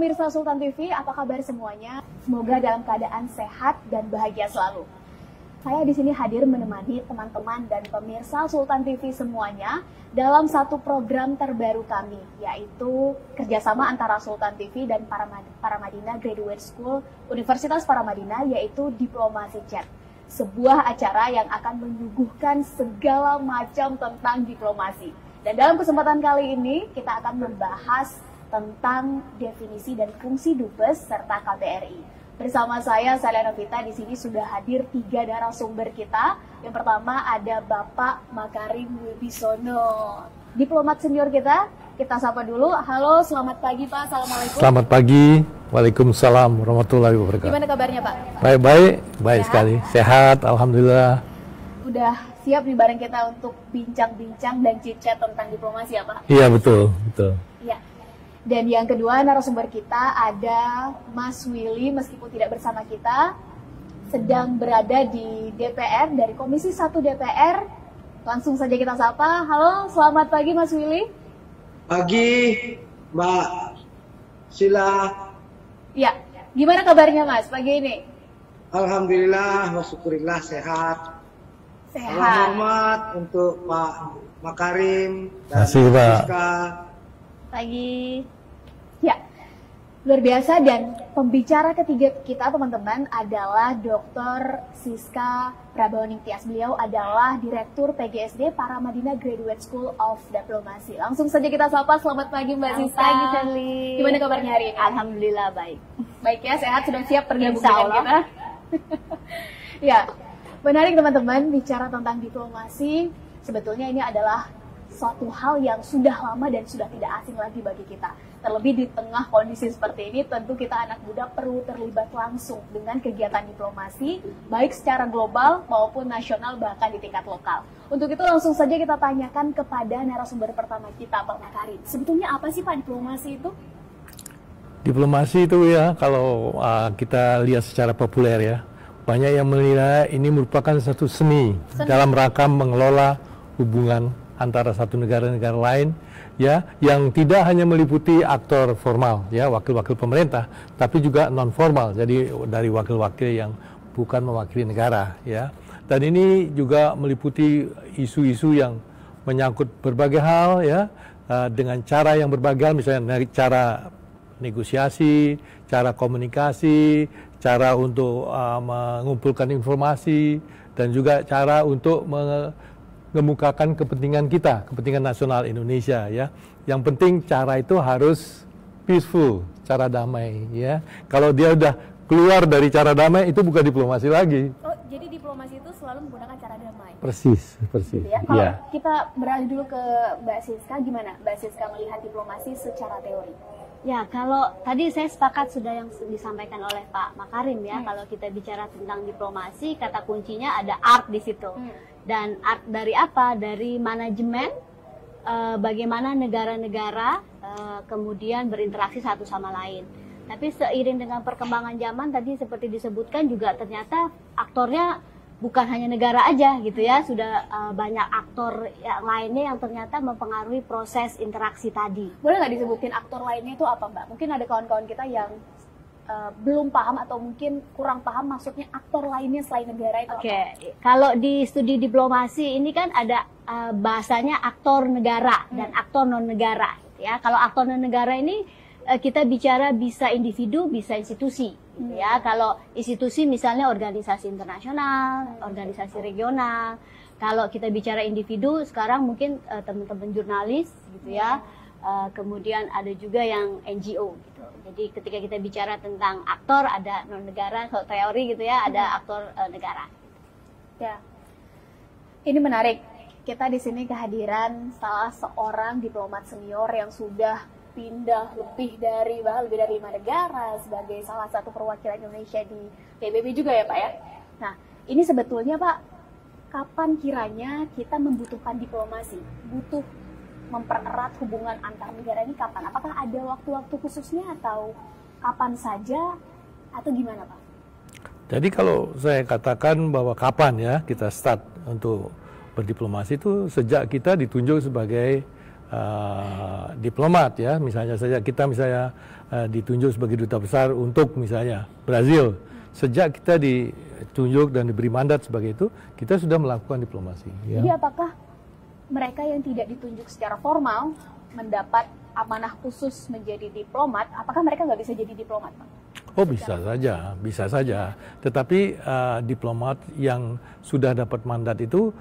pemirsa Sultan TV, apa kabar semuanya? Semoga dalam keadaan sehat dan bahagia selalu. Saya di sini hadir menemani teman-teman dan pemirsa Sultan TV semuanya dalam satu program terbaru kami, yaitu kerjasama antara Sultan TV dan Paramadina Graduate School Universitas Paramadina, yaitu Diplomasi Chat. Sebuah acara yang akan menyuguhkan segala macam tentang diplomasi. Dan dalam kesempatan kali ini kita akan membahas tentang definisi dan fungsi Dubes serta KBRI. Bersama saya, Salya Novita, di sini sudah hadir 3 narasumber kita. Yang pertama ada Bapak Makarim Wibisono, diplomat senior kita. Kita sapa dulu. Halo, selamat pagi Pak. Assalamualaikum. Selamat pagi. Waalaikumsalam warahmatullahi wabarakatuh. Gimana kabarnya Pak? Baik sekali. Sehat, alhamdulillah. Udah siap nih bareng kita untuk bincang-bincang dan chit-chat tentang diplomasi ya Pak? Iya, betul. Iya. Dan yang kedua narasumber kita ada Mas Willy, meskipun tidak bersama kita, sedang berada di DPR, dari Komisi 1 DPR. Langsung saja kita sapa. Halo, selamat pagi Mas Willy. Pagi Mbak Sila. Ya, gimana kabarnya Mas pagi ini? Alhamdulillah, wasyukurillah sehat. Sehat. Salam hormat untuk Pak Makarim dan Terima kasih, Pak. Siska. Pagi. Ya, luar biasa. Dan pembicara ketiga kita teman-teman adalah Dr. Siska Prabawaningtyas. Beliau adalah Direktur PGSD Paramadina Graduate School of Diplomacy. Langsung saja kita sapa. Selamat pagi Mbak Siska. Selamat pagi Sally. Gimana kabarnya hari ini? Alhamdulillah baik. Baik ya, sehat, sudah siap bergabung Insya dengan Allah. kita. Ya, menarik teman-teman, bicara tentang diplomasi. Sebetulnya ini adalah suatu hal yang sudah lama dan sudah tidak asing lagi bagi kita. Terlebih di tengah kondisi seperti ini, tentu kita anak muda perlu terlibat langsung dengan kegiatan diplomasi, baik secara global maupun nasional, bahkan di tingkat lokal. Untuk itu langsung saja kita tanyakan kepada narasumber pertama kita, Pak Makarim. Sebetulnya apa sih Pak diplomasi itu? Diplomasi itu ya, kalau kita lihat secara populer ya, banyak yang menilai ini merupakan satu seni dalam rangka mengelola hubungan antara satu negara-negara lain, ya, yang tidak hanya meliputi aktor formal, ya, wakil-wakil pemerintah, tapi juga non formal, jadi dari wakil-wakil yang bukan mewakili negara, ya. Dan ini juga meliputi isu-isu yang menyangkut berbagai hal, ya, dengan cara yang berbagai hal, misalnya dari cara negosiasi, cara komunikasi, cara untuk mengumpulkan informasi, dan juga cara untuk mengemukakan kepentingan kita, kepentingan nasional Indonesia, ya. Yang penting cara itu harus peaceful, cara damai, ya. Kalau dia udah keluar dari cara damai, itu bukan diplomasi lagi. Oh, jadi diplomasi itu selalu menggunakan cara damai. Persis. Gitu ya. Kalau Ya. kita beralih dulu ke Mbak Siska, gimana Mbak Siska melihat diplomasi secara teori? Ya, kalau tadi saya sepakat sudah yang disampaikan oleh Pak Makarim ya, kalau kita bicara tentang diplomasi, kata kuncinya ada art di situ. Dan art dari apa? Dari manajemen, bagaimana negara-negara kemudian berinteraksi satu sama lain. Tapi seiring dengan perkembangan zaman tadi seperti disebutkan juga ternyata aktornya bukan hanya negara aja gitu ya, sudah banyak aktor yang lainnya yang ternyata mempengaruhi proses interaksi tadi. Boleh nggak disebutin aktor lainnya itu apa Mbak? Mungkin ada kawan-kawan kita yang belum paham atau mungkin kurang paham maksudnya aktor lainnya selain negara itu. Oke, kalau di studi diplomasi ini kan ada bahasanya aktor negara dan aktor non negara gitu ya. Kalau aktor non negara ini kita bicara bisa individu, bisa institusi gitu ya. Kalau institusi misalnya organisasi internasional, organisasi regional. Kalau kita bicara individu sekarang mungkin teman-teman jurnalis gitu ya. Kemudian ada juga yang NGO gitu. Jadi ketika kita bicara tentang aktor ada non negara, kalau teori gitu ya, ada aktor negara. Ya. Ini menarik. Kita di sini kehadiran salah seorang diplomat senior yang sudah pindah lebih dari 5 negara sebagai salah satu perwakilan Indonesia di PBB juga ya Pak ya. Nah, ini sebetulnya Pak, kapan kiranya kita membutuhkan diplomasi? Butuh mempererat hubungan antar negara ini kapan? Apakah ada waktu-waktu khususnya atau kapan saja atau gimana Pak? Jadi kalau saya katakan bahwa kapan ya kita start untuk berdiplomasi itu sejak kita ditunjuk sebagai diplomat ya, misalnya saja kita misalnya ditunjuk sebagai duta besar untuk misalnya Brazil. Sejak kita ditunjuk dan diberi mandat sebagai itu, kita sudah melakukan diplomasi. Ya. Jadi apakah mereka yang tidak ditunjuk secara formal mendapat amanah khusus menjadi diplomat, apakah mereka nggak bisa jadi diplomat, Pak? Oh bisa saja. Tetapi diplomat yang sudah dapat mandat itu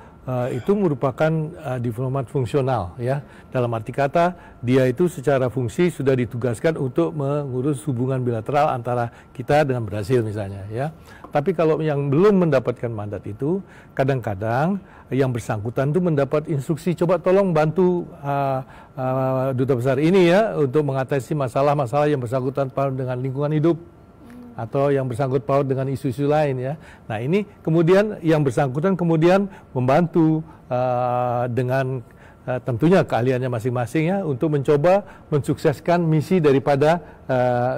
merupakan diplomat fungsional ya. Dalam arti kata dia itu secara fungsi sudah ditugaskan untuk mengurus hubungan bilateral antara kita dengan Brasil misalnya ya. Tapi kalau yang belum mendapatkan mandat itu, kadang-kadang yang bersangkutan itu mendapat instruksi, coba tolong bantu duta besar ini ya untuk mengatasi masalah-masalah yang bersangkutan dengan lingkungan hidup atau yang bersangkut paut dengan isu-isu lain ya. Nah ini kemudian yang bersangkutan kemudian membantu dengan tentunya keahliannya masing-masing ya untuk mencoba mensukseskan misi daripada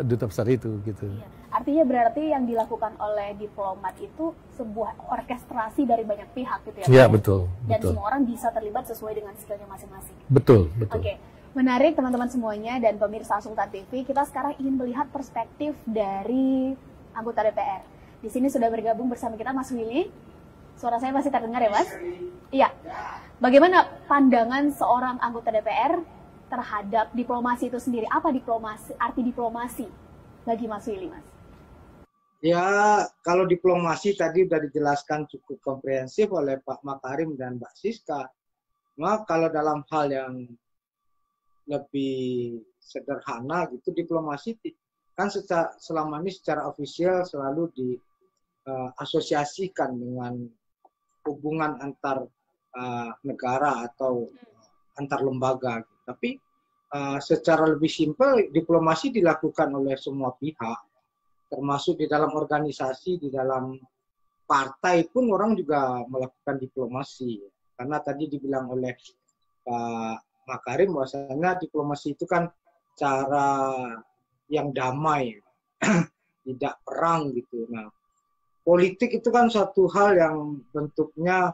duta besar itu gitu. Artinya berarti yang dilakukan oleh diplomat itu sebuah orkestrasi dari banyak pihak gitu ya? Iya betul. Dan semua orang bisa terlibat sesuai dengan skillnya masing-masing. Betul. Oke. Menarik teman-teman semuanya dan pemirsa Sultan TV, kita sekarang ingin melihat perspektif dari anggota DPR. Di sini sudah bergabung bersama kita Mas Willy. Suara saya masih terdengar ya Mas? Iya. Bagaimana pandangan seorang anggota DPR terhadap diplomasi itu sendiri? Apa diplomasi, arti diplomasi bagi Mas Willy, Mas? Ya, kalau diplomasi tadi sudah dijelaskan cukup komprehensif oleh Pak Makarim dan Mbak Siska. Nah, kalau dalam hal yang lebih sederhana gitu, diplomasi kan selama ini secara ofisial selalu diasosiasikan dengan hubungan antar negara atau antar lembaga. Tapi secara lebih simpel diplomasi dilakukan oleh semua pihak, termasuk di dalam organisasi, di dalam partai pun orang juga melakukan diplomasi. Karena tadi dibilang oleh Pak Makarim bahwasanya diplomasi itu kan cara yang damai, tidak perang gitu. Nah, politik itu kan suatu hal yang bentuknya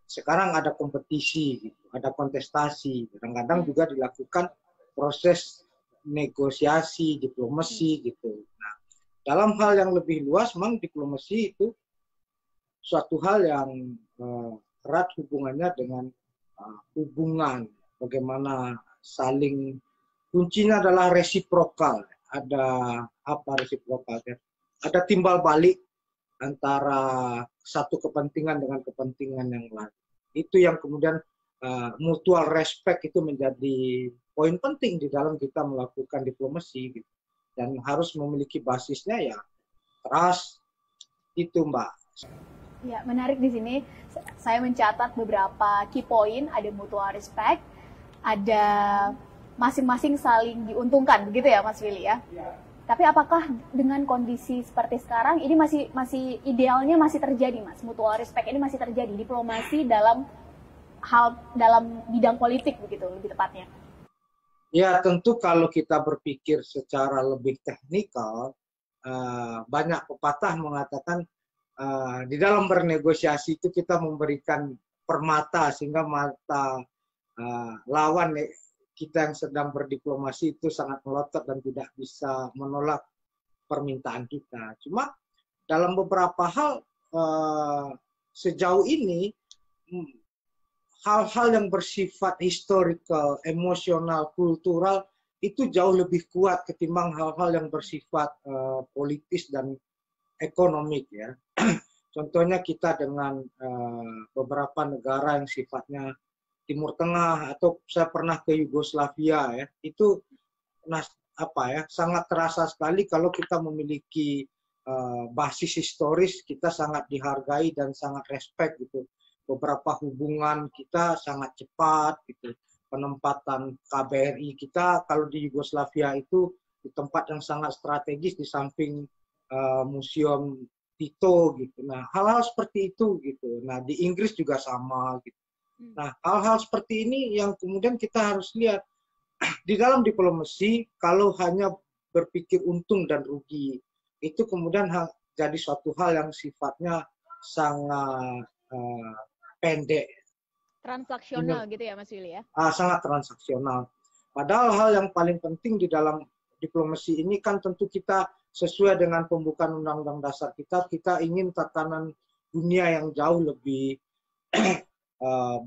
sekarang ada kompetisi, gitu, ada kontestasi. Kadang-kadang juga dilakukan proses negosiasi, diplomasi gitu. Nah, dalam hal yang lebih luas, memang diplomasi itu suatu hal yang erat hubungannya dengan hubungan. Bagaimana saling, kuncinya adalah resiprokal. Ada apa resiprokal? Ada timbal balik antara satu kepentingan dengan kepentingan yang lain. Itu yang kemudian mutual respect itu menjadi poin penting di dalam kita melakukan diplomasi. Gitu. Dan harus memiliki basisnya ya trust itu Mbak. Ya, menarik di sini. Saya mencatat beberapa key point, ada mutual respect, ada masing-masing saling diuntungkan, begitu ya Mas Willy ya? Tapi apakah dengan kondisi seperti sekarang ini masih idealnya masih terjadi Mas? Mutual respect ini masih terjadi, diplomasi dalam bidang politik begitu lebih tepatnya? Ya tentu kalau kita berpikir secara lebih teknikal, banyak pepatah mengatakan di dalam bernegosiasi itu kita memberikan permata sehingga mata lawan kita yang sedang berdiplomasi itu sangat melotot dan tidak bisa menolak permintaan kita. Cuma dalam beberapa hal sejauh ini hal-hal yang bersifat historical, emosional, kultural itu jauh lebih kuat ketimbang hal-hal yang bersifat politis dan ekonomik ya. Contohnya kita dengan beberapa negara yang sifatnya Timur Tengah atau saya pernah ke Yugoslavia ya, itu sangat terasa sekali kalau kita memiliki basis historis, kita sangat dihargai dan sangat respect gitu. Beberapa hubungan kita sangat cepat gitu. Penempatan KBRI kita kalau di Yugoslavia itu di tempat yang sangat strategis di samping museum Tito gitu. Nah, hal-hal seperti itu gitu. Nah, di Inggris juga sama gitu. Nah, hal-hal seperti ini yang kemudian kita harus lihat di dalam diplomasi. Kalau hanya berpikir untung dan rugi, itu kemudian jadi suatu hal yang sifatnya sangat pendek. Transaksional gitu ya Mas Willy ya? Sangat transaksional. Padahal hal yang paling penting di dalam diplomasi ini kan tentu kita sesuai dengan pembukaan Undang-Undang Dasar kita ingin tatanan dunia yang jauh lebih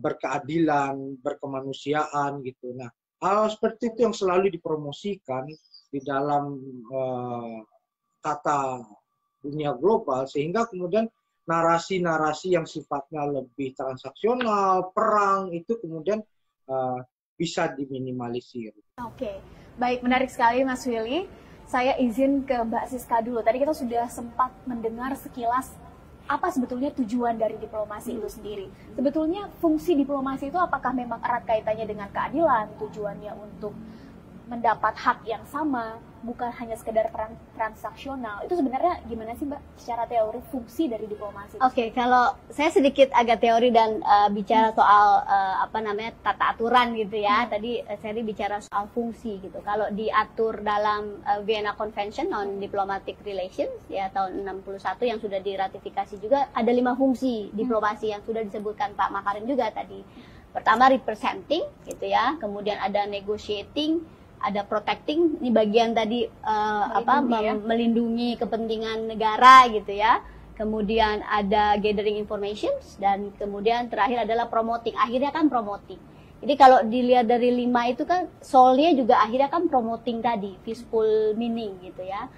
berkeadilan, berkemanusiaan gitu. Nah, hal seperti itu yang selalu dipromosikan di dalam tata dunia global, sehingga kemudian narasi-narasi yang sifatnya lebih transaksional, perang itu kemudian bisa diminimalisir. Oke, baik, menarik sekali Mas Willy. Saya izin ke Mbak Siska dulu. Tadi kita sudah sempat mendengar sekilas apa sebetulnya tujuan dari diplomasi itu sendiri. Sebetulnya fungsi diplomasi itu apakah memang erat kaitannya dengan keadilan, tujuannya untuk mendapat hak yang sama, bukan hanya sekedar transaksional. Itu sebenarnya gimana sih Mbak secara teori fungsi dari diplomasi? Oke, kalau saya sedikit agak teori dan bicara soal tata aturan gitu ya. Tadi saya bicara soal fungsi gitu. Kalau diatur dalam Vienna Convention on Diplomatic Relations ya tahun 61 yang sudah diratifikasi juga, ada 5 fungsi diplomasi yang sudah disebutkan Pak Makarim juga tadi. Pertama representing gitu ya, kemudian ada negotiating, ada protecting, ini bagian tadi melindungi kepentingan negara gitu ya. Kemudian ada gathering information dan kemudian terakhir adalah promoting. Akhirnya kan promoting. Jadi kalau dilihat dari 5 itu kan soalnya juga akhirnya kan promoting tadi, peaceful meaning gitu ya.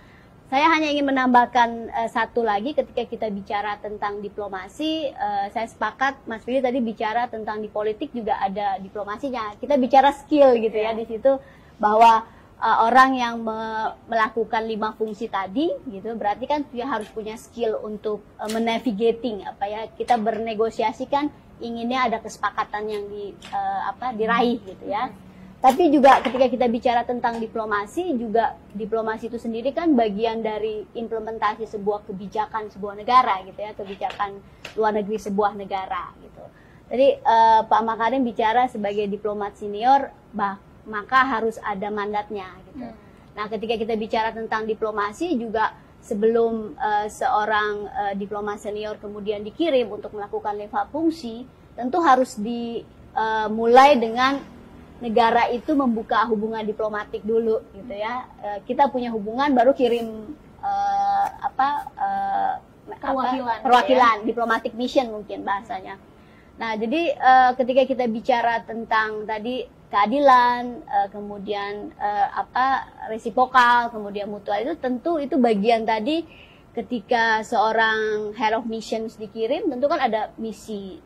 Saya hanya ingin menambahkan satu lagi ketika kita bicara tentang diplomasi, saya sepakat Mas Willy tadi bicara tentang di politik juga ada diplomasinya. Kita bicara skill gitu ya di situ, bahwa orang yang melakukan 5 fungsi tadi gitu berarti kan dia harus punya skill untuk menavigating kita bernegosiasi kan inginnya ada kesepakatan yang diraih gitu ya. Tapi juga ketika kita bicara tentang diplomasi, juga diplomasi itu sendiri kan bagian dari implementasi sebuah kebijakan sebuah negara gitu ya, kebijakan luar negeri sebuah negara gitu. Jadi Pak Makarim bicara sebagai diplomat senior maka harus ada mandatnya gitu. Nah, ketika kita bicara tentang diplomasi juga sebelum seorang diplomat senior kemudian dikirim untuk melakukan 5 fungsi, tentu harus dimulai dengan negara itu membuka hubungan diplomatik dulu gitu ya. Kita punya hubungan baru kirim perwakilan ya? Diplomatic mission mungkin bahasanya. Nah, jadi ketika kita bicara tentang tadi keadilan, kemudian resiprokal, kemudian mutual, itu tentu itu bagian tadi ketika seorang head of missions dikirim, tentu kan ada misi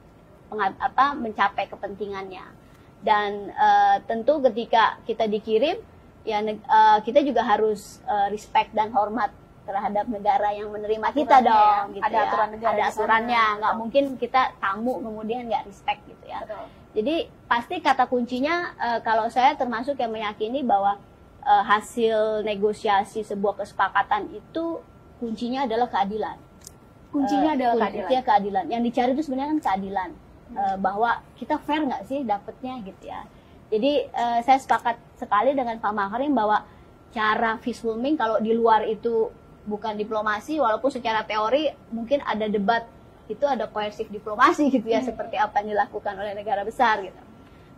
mencapai kepentingannya. Dan tentu ketika kita dikirim, ya kita juga harus respect dan hormat terhadap negara yang menerima kita dong, gitu ada ya. aturan negara, ada aturannya, nggak mungkin kita tamu kemudian nggak respect gitu ya. Betul. Jadi pasti kata kuncinya kalau saya termasuk yang meyakini bahwa hasil negosiasi sebuah kesepakatan itu kuncinya adalah keadilan. Kuncinya adalah keadilan. Yang dicari itu sebenarnya kan keadilan, bahwa kita fair nggak sih dapetnya gitu ya. Jadi saya sepakat sekali dengan Pak Makarim bahwa cara peaceful meaning kalau di luar itu bukan diplomasi, walaupun secara teori mungkin ada debat itu ada coercive diplomasi gitu ya, seperti apa yang dilakukan oleh negara besar gitu.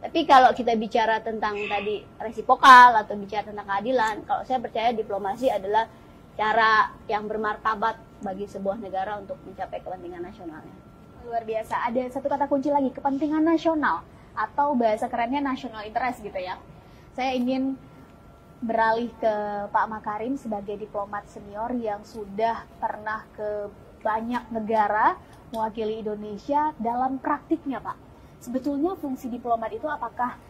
Tapi kalau kita bicara tentang tadi resiprokal atau bicara tentang keadilan, kalau saya percaya diplomasi adalah cara yang bermartabat bagi sebuah negara untuk mencapai kepentingan nasionalnya. Luar biasa. Ada satu kata kunci lagi, kepentingan nasional atau bahasa kerennya national interest gitu ya. Saya ingin beralih ke Pak Makarim sebagai diplomat senior yang sudah pernah ke banyak negara mewakili Indonesia. Dalam praktiknya Pak, sebetulnya fungsi diplomat itu apakah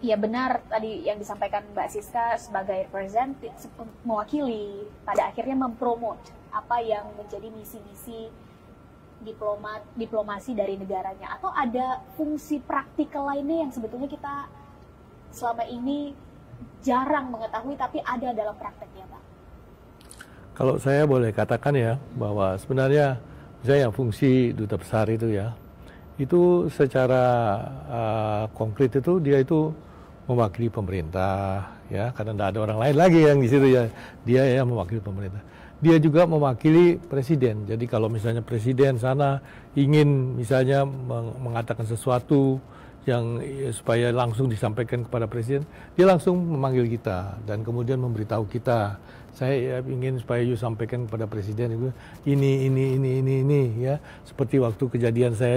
ya benar tadi yang disampaikan Mbak Siska sebagai representative mewakili, pada akhirnya mempromote apa yang menjadi misi-misi diplomasi dari negaranya, atau ada fungsi praktikal lainnya yang sebetulnya kita selama ini jarang mengetahui tapi ada dalam prakteknya Pak? Kalau saya boleh katakan ya, bahwa sebenarnya misalnya fungsi duta besar itu ya, itu secara konkret itu dia itu mewakili pemerintah ya, karena tidak ada orang lain lagi yang di situ ya, dia ya mewakili pemerintah. Dia juga mewakili presiden. Jadi kalau misalnya presiden sana ingin misalnya mengatakan sesuatu supaya langsung disampaikan kepada presiden, dia langsung memanggil kita dan kemudian memberitahu kita, saya ingin supaya you sampaikan kepada presiden itu ini ya, seperti waktu kejadian saya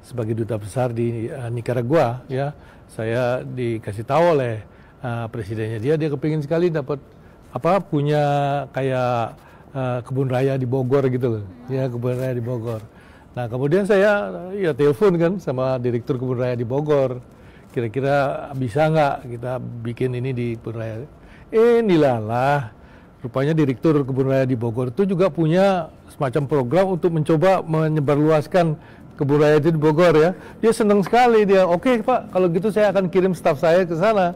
sebagai duta besar di Nicaragua ya, saya dikasih tahu oleh presidennya, dia kepingin sekali dapat punya kayak kebun raya di Bogor gitu loh, ya kebun raya di Bogor. Nah kemudian saya ya telepon kan sama direktur kebun raya di Bogor, kira-kira bisa nggak kita bikin ini di kebun raya. Nilalah, rupanya direktur kebun raya di Bogor itu juga punya semacam program untuk mencoba menyebarluaskan kebun raya itu di Bogor ya. Dia senang sekali dia. Oke Pak, kalau gitu saya akan kirim staf saya ke sana.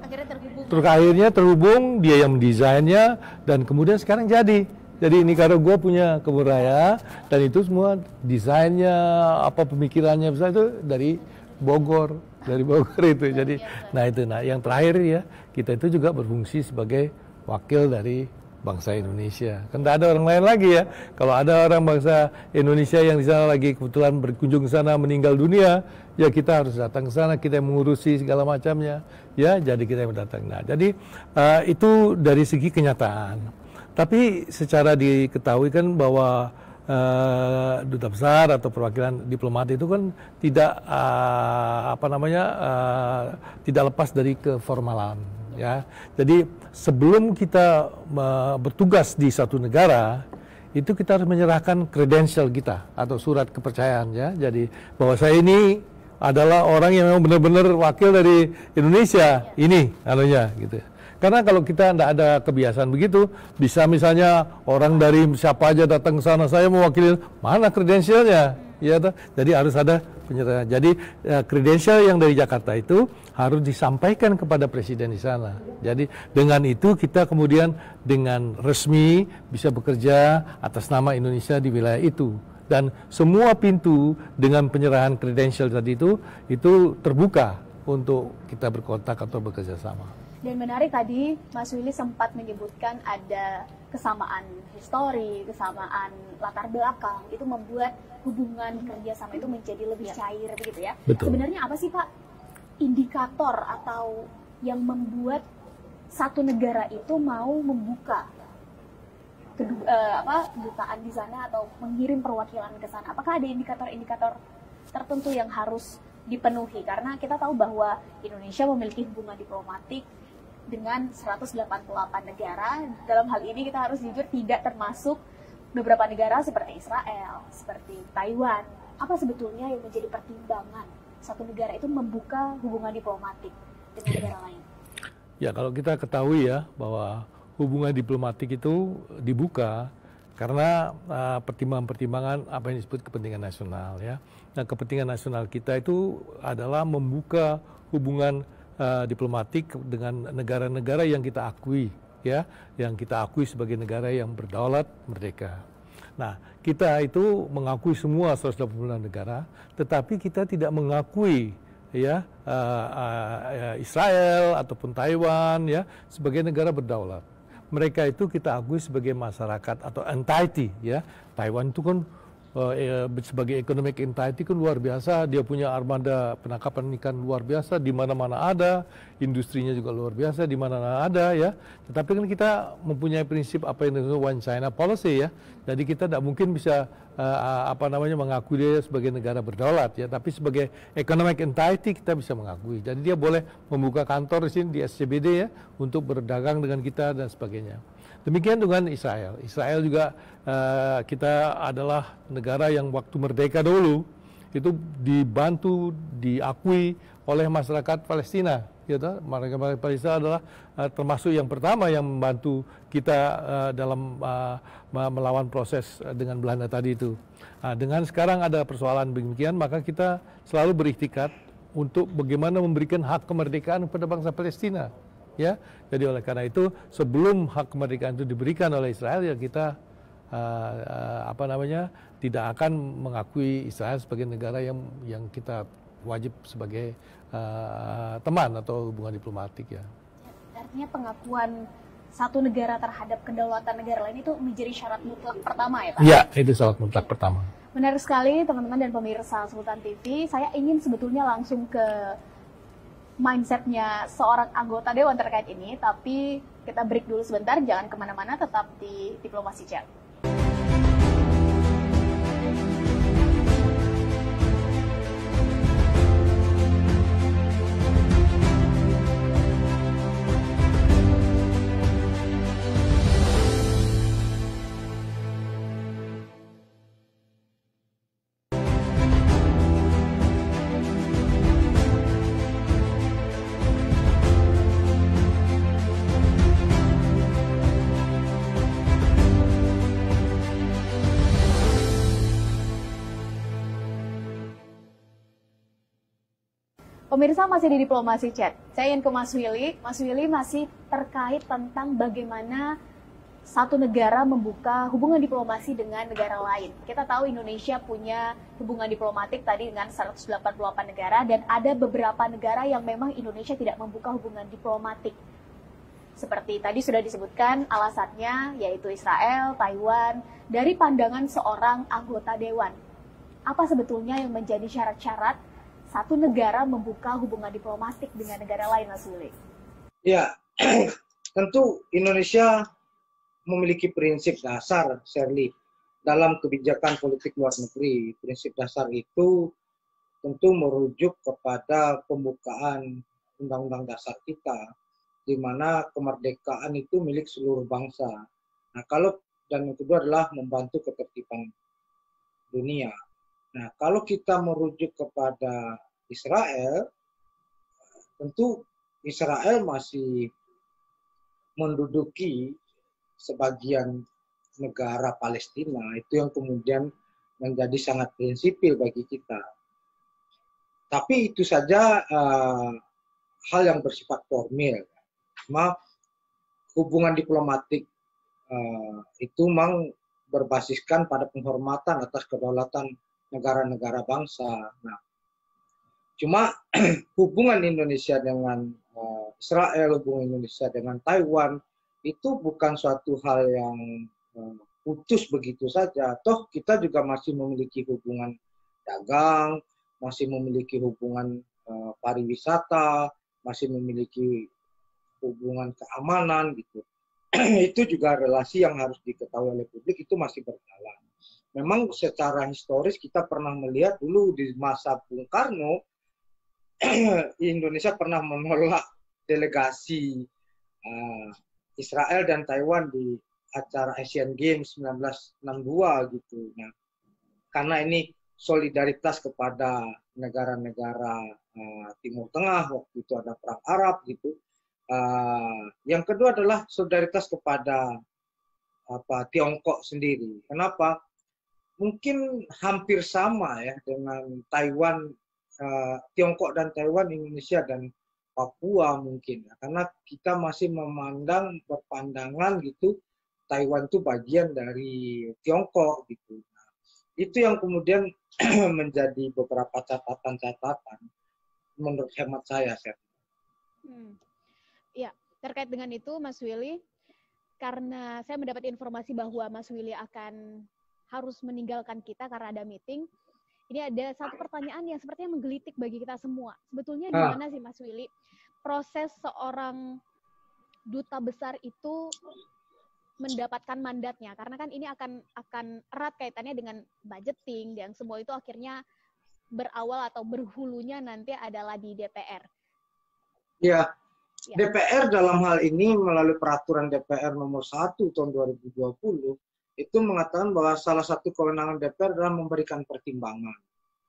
Akhirnya terhubung, dia yang mendesainnya dan kemudian sekarang jadi. Jadi Nicaragua punya kebun raya dan itu semua desainnya, pemikirannya itu dari Bogor itu. Jadi, nah yang terakhir ya, kita itu juga berfungsi sebagai wakil dari bangsa Indonesia. Kan tidak ada orang lain lagi ya. Kalau ada orang bangsa Indonesia yang di sana lagi kebetulan berkunjung ke sana meninggal dunia, ya kita harus datang ke sana, kita mengurusi segala macamnya. Ya, jadi kita yang datang. Nah, jadi itu dari segi kenyataan. Tapi secara diketahui kan bahwa duta besar atau perwakilan diplomat itu kan tidak tidak lepas dari keformalan ya. Jadi sebelum kita bertugas di satu negara itu kita harus menyerahkan kredensial kita atau surat kepercayaan ya. Jadi bahwa saya ini adalah orang yang memang benar-benar wakil dari Indonesia ini anunya gitu. Karena kalau kita tidak ada kebiasaan begitu, bisa misalnya orang dari siapa aja datang ke sana, saya mewakili, mana kredensialnya? Ya, jadi harus ada penyerahan. Jadi kredensial yang dari Jakarta itu harus disampaikan kepada presiden di sana. Jadi dengan itu kita kemudian dengan resmi bisa bekerja atas nama Indonesia di wilayah itu. Dan semua pintu dengan penyerahan kredensial tadi itu terbuka untuk kita berkontak atau bekerja sama. Dan menarik tadi Mas Willy sempat menyebutkan ada kesamaan histori, kesamaan latar belakang, itu membuat hubungan kerjasama itu menjadi lebih cair begitu ya. Betul. Sebenarnya apa sih Pak indikator atau yang membuat satu negara itu mau membuka dutaan di sana atau mengirim perwakilan ke sana? Apakah ada indikator-indikator tertentu yang harus dipenuhi? Karena kita tahu bahwa Indonesia memiliki hubungan diplomatik dengan 188 negara. Dalam hal ini kita harus jujur tidak termasuk beberapa negara seperti Israel, seperti Taiwan. Apa sebetulnya yang menjadi pertimbangan satu negara itu membuka hubungan diplomatik dengan negara lain? Ya, kalau kita ketahui ya bahwa hubungan diplomatik itu dibuka karena pertimbangan-pertimbangan apa yang disebut kepentingan nasional ya. Nah, kepentingan nasional kita itu adalah membuka hubungan diplomatik dengan negara-negara yang kita akui ya, yang kita akui sebagai negara yang berdaulat merdeka. Nah, kita itu mengakui semua 180 negara, tetapi kita tidak mengakui ya Israel ataupun Taiwan ya sebagai negara berdaulat. Mereka itu kita akui sebagai masyarakat atau entity ya. Taiwan itu kan sebagai economic entity kan luar biasa, dia punya armada penangkapan ikan luar biasa, di mana-mana ada, industrinya juga luar biasa, di mana-mana ada ya. Tetapi kan kita mempunyai prinsip apa yang disebut One China Policy ya. Jadi kita tidak mungkin bisa mengakui dia sebagai negara berdaulat ya, tapi sebagai economic entity kita bisa mengakui. Jadi dia boleh membuka kantor di sini di SCBD ya untuk berdagang dengan kita dan sebagainya. Demikian dengan Israel. Israel juga kita adalah negara yang waktu merdeka dulu itu dibantu, diakui oleh masyarakat Palestina. Gitu. Masyarakat Palestina adalah termasuk yang pertama yang membantu kita dalam melawan proses dengan Belanda tadi itu. Nah, dengan sekarang ada persoalan demikian, maka kita selalu berikhtikat untuk bagaimana memberikan hak kemerdekaan kepada bangsa Palestina. Ya, jadi oleh karena itu sebelum hak kemerdekaan itu diberikan oleh Israel ya kita tidak akan mengakui Israel sebagai negara yang kita wajib sebagai teman atau hubungan diplomatik ya. Artinya pengakuan satu negara terhadap kedaulatan negara lain itu menjadi syarat mutlak pertama ya Pak? Iya, itu syarat mutlak pertama. Menarik sekali teman-teman dan pemirsa Sultan TV. Saya ingin sebetulnya langsung ke mindsetnya seorang anggota Dewan terkait ini, tapi kita break dulu sebentar, jangan kemana-mana, tetap di Diplomasi Chat. Pemirsa, masih di Diplomasi Chat. Saya ingin ke Mas Willy. Mas Willy masih terkait tentang bagaimana satu negara membuka hubungan diplomasi dengan negara lain. Kita tahu Indonesia punya hubungan diplomatik tadi dengan 188 negara, dan ada beberapa negara yang memang Indonesia tidak membuka hubungan diplomatik. Seperti tadi sudah disebutkan alasannya, yaitu Israel, Taiwan. Dari pandangan seorang anggota Dewan, apa sebetulnya yang menjadi syarat-syarat satu negara membuka hubungan diplomatik dengan negara lain, Mas Willy? Ya, tentu Indonesia memiliki prinsip dasar, Shirley, dalam kebijakan politik luar negeri. Prinsip dasar itu tentu merujuk kepada pembukaan Undang-Undang Dasar kita, di mana kemerdekaan itu milik seluruh bangsa. Nah, dan yang kedua adalah membantu ketertiban dunia. Nah, kalau kita merujuk kepada Israel, tentu Israel masih menduduki sebagian negara Palestina. Itu yang kemudian menjadi sangat prinsipil bagi kita. Tapi itu saja hal yang bersifat formil. Cuma hubungan diplomatik itu memang berbasiskan pada penghormatan atas kedaulatan negara-negara bangsa. Nah, cuma hubungan Indonesia dengan Israel, hubungan Indonesia dengan Taiwan itu bukan suatu hal yang putus begitu saja. Toh kita juga masih memiliki hubungan dagang, masih memiliki hubungan pariwisata, masih memiliki hubungan keamanan gitu. Itu juga relasi yang harus diketahui oleh publik, itu masih berjalan. Memang secara historis kita pernah melihat dulu di masa Bung Karno, Indonesia pernah menolak delegasi Israel dan Taiwan di acara Asian Games 1962 gitu. Nah, karena ini solidaritas kepada negara-negara Timur Tengah, waktu itu ada perang Arab gitu. Yang kedua adalah solidaritas kepada Tiongkok sendiri. Kenapa? Mungkin hampir sama ya dengan Taiwan, Tiongkok dan Taiwan, Indonesia dan Papua mungkin ya. Karena kita masih berpandangan gitu, Taiwan itu bagian dari Tiongkok gitu. Nah, itu yang kemudian menjadi beberapa catatan-catatan menurut hemat saya. Ya, terkait dengan itu Mas Willy, karena saya mendapat informasi bahwa Mas Willy akan harus meninggalkan kita karena ada meeting. Ini ada satu pertanyaan yang sepertinya menggelitik bagi kita semua. Sebetulnya gimana sih Mas Willy proses seorang duta besar itu mendapatkan mandatnya? Karena kan ini akan erat kaitannya dengan budgeting, dan semua itu akhirnya berawal atau berhulunya nanti adalah di DPR. Ya. DPR dalam hal ini melalui peraturan DPR nomor 1 tahun 2020 itu mengatakan bahwa salah satu kewenangan DPR adalah memberikan pertimbangan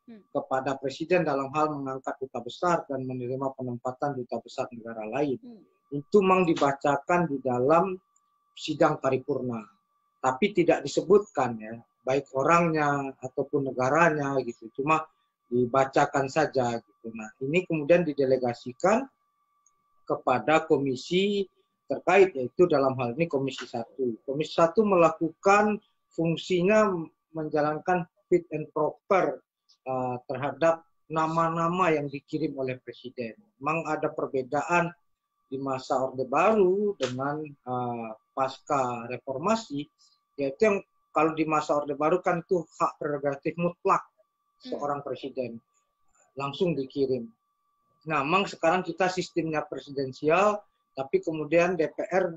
kepada Presiden dalam hal mengangkat duta besar dan menerima penempatan duta besar negara lain. Itu memang dibacakan di dalam sidang paripurna, tapi tidak disebutkan ya, baik orangnya ataupun negaranya gitu, cuma dibacakan saja gitu. Nah, ini kemudian didelegasikan kepada komisi terkait, yaitu dalam hal ini Komisi 1. Komisi 1 melakukan fungsinya menjalankan fit and proper terhadap nama-nama yang dikirim oleh Presiden. Memang ada perbedaan di masa Orde Baru dengan pasca reformasi, yaitu yang kalau di masa Orde Baru kan itu hak prerogatif mutlak seorang Presiden, langsung dikirim. Nah, memang sekarang kita sistemnya presidensial, tapi kemudian DPR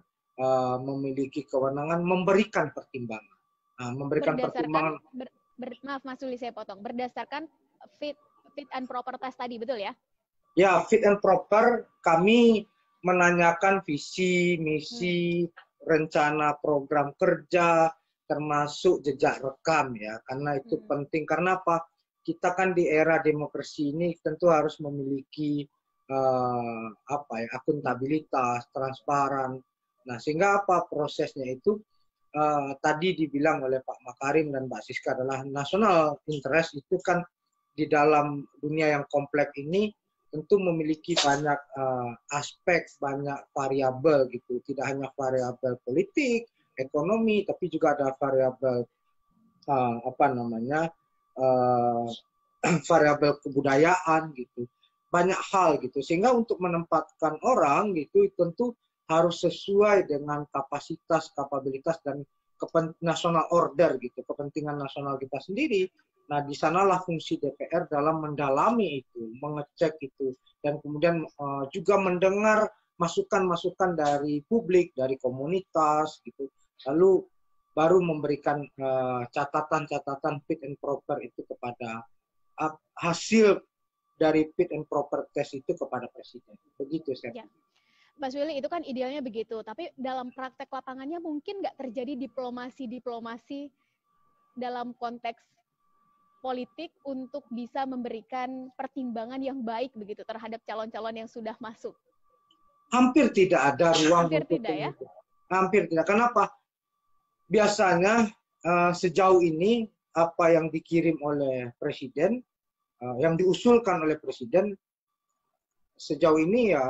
memiliki kewenangan memberikan pertimbangan. Nah, memberikan pertimbangan. Maaf Mas Willy, saya potong. Berdasarkan fit and proper test tadi, betul ya? Ya, fit and proper, kami menanyakan visi, misi, rencana program kerja, termasuk jejak rekam ya, karena itu penting. Karena apa? Kita kan di era demokrasi ini tentu harus memiliki akuntabilitas, transparan. Nah, sehingga apa prosesnya itu tadi dibilang oleh Pak Makarim dan Mbak Siska adalah national interest itu kan di dalam dunia yang kompleks ini tentu memiliki banyak aspek, banyak variabel gitu. Tidak hanya variabel politik, ekonomi, tapi juga ada variabel variabel kebudayaan gitu. Banyak hal gitu. Sehingga untuk menempatkan orang gitu tentu harus sesuai dengan kapasitas, kapabilitas dan national order gitu, kepentingan nasional kita sendiri. Nah, di sanalah fungsi DPR dalam mendalami itu, mengecek itu, dan kemudian juga mendengar masukan-masukan dari publik, dari komunitas gitu. Lalu baru memberikan catatan-catatan fit and proper itu kepada hasil dari fit and proper test itu kepada presiden. Begitu saya. Ya. Mas Willy, itu kan idealnya begitu, tapi dalam praktek lapangannya mungkin nggak terjadi diplomasi dalam konteks politik untuk bisa memberikan pertimbangan yang baik begitu terhadap calon-calon yang sudah masuk? Hampir tidak ada ruang Hampir untuk tidak ya? Hampir tidak. Kenapa? Biasanya sejauh ini apa yang dikirim oleh presiden, yang diusulkan oleh presiden, sejauh ini ya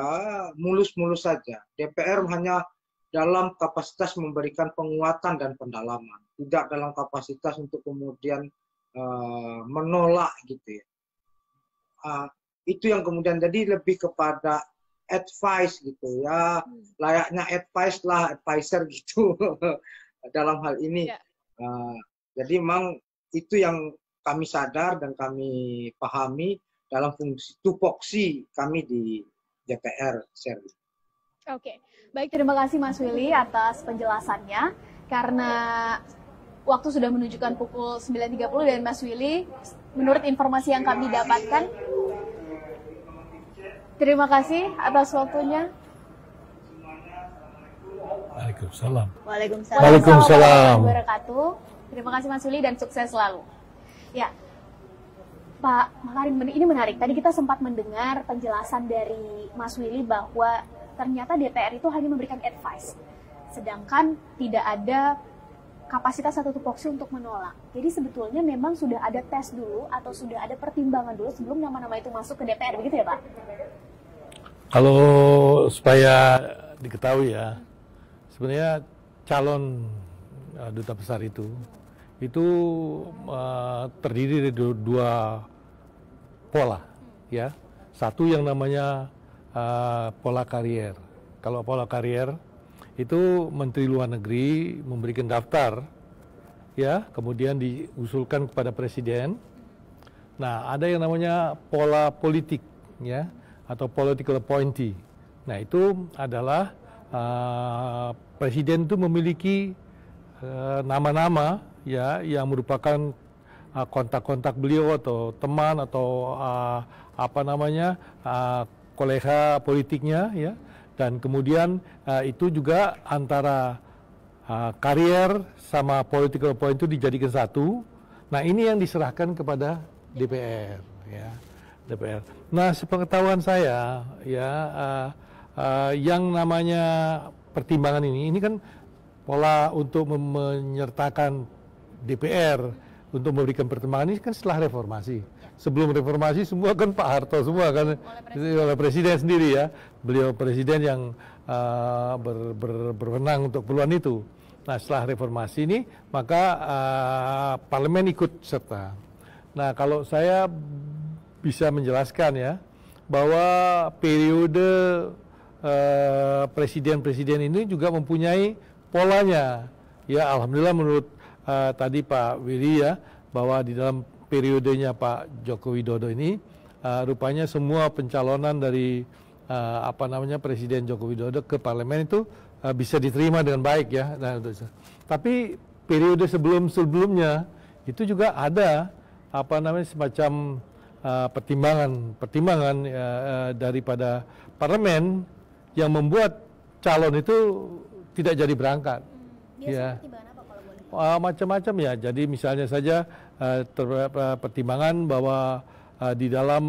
mulus-mulus saja. DPR hanya dalam kapasitas memberikan penguatan dan pendalaman, tidak dalam kapasitas untuk kemudian menolak gitu ya. Itu yang kemudian jadi lebih kepada advice gitu ya, layaknya advice lah, advisor gitu dalam hal ini. Ya. Jadi memang itu yang kami sadar dan kami pahami dalam fungsi tupoksi kami di DPR, Sherly. Oke, baik, terima kasih Mas Willy atas penjelasannya. Karena waktu sudah menunjukkan pukul 9.30 dan Mas Willy, menurut informasi yang kami dapatkan, terima kasih atas waktunya. Waalaikumsalam. Waalaikumsalam. Waalaikumsalam. Warahmatullahi wabarakatuh. Terima kasih Mas Willy dan sukses selalu. Ya, Pak Makarim, ini menarik. Tadi kita sempat mendengar penjelasan dari Mas Willy bahwa ternyata DPR itu hanya memberikan advice, sedangkan tidak ada kapasitas atau tupoksi untuk menolak. Jadi sebetulnya memang sudah ada tes dulu atau sudah ada pertimbangan dulu sebelum nama-nama itu masuk ke DPR, begitu ya Pak? Kalau supaya diketahui ya, sebenarnya calon duta besar itu terdiri dari dua pola, ya. Satu yang namanya pola karier. Kalau pola karier itu Menteri Luar Negeri memberikan daftar, ya, kemudian diusulkan kepada Presiden. Nah, ada yang namanya pola politik, ya, atau political appointee. Nah, itu adalah Presiden itu memiliki nama-nama, ya, yang merupakan kontak-kontak beliau atau teman atau kolega politiknya, ya, dan kemudian itu juga antara karier sama political point itu dijadikan satu. Nah, ini yang diserahkan kepada DPR, ya, DPR. Nah, sepengetahuan saya, ya, yang namanya pertimbangan ini kan pola untuk menyertakan DPR untuk memberikan pertimbangan ini kan setelah reformasi. Sebelum reformasi semua kan Pak Harto semua kan oleh presiden sendiri, ya. Beliau presiden yang berwenang untuk keperluan itu. Nah, setelah reformasi ini maka parlemen ikut serta. Nah, kalau saya bisa menjelaskan, ya, bahwa periode presiden-presiden ini juga mempunyai polanya, ya. Alhamdulillah menurut tadi Pak Willy, ya, bahwa di dalam periodenya Pak Joko Widodo ini rupanya semua pencalonan dari Presiden Joko Widodo ke parlemen itu bisa diterima dengan baik ya. Nah, tapi periode sebelumnya itu juga ada semacam pertimbangan daripada parlemen yang membuat calon itu tidak jadi berangkat. Ya. Macam-macam ya. Jadi misalnya saja pertimbangan bahwa di dalam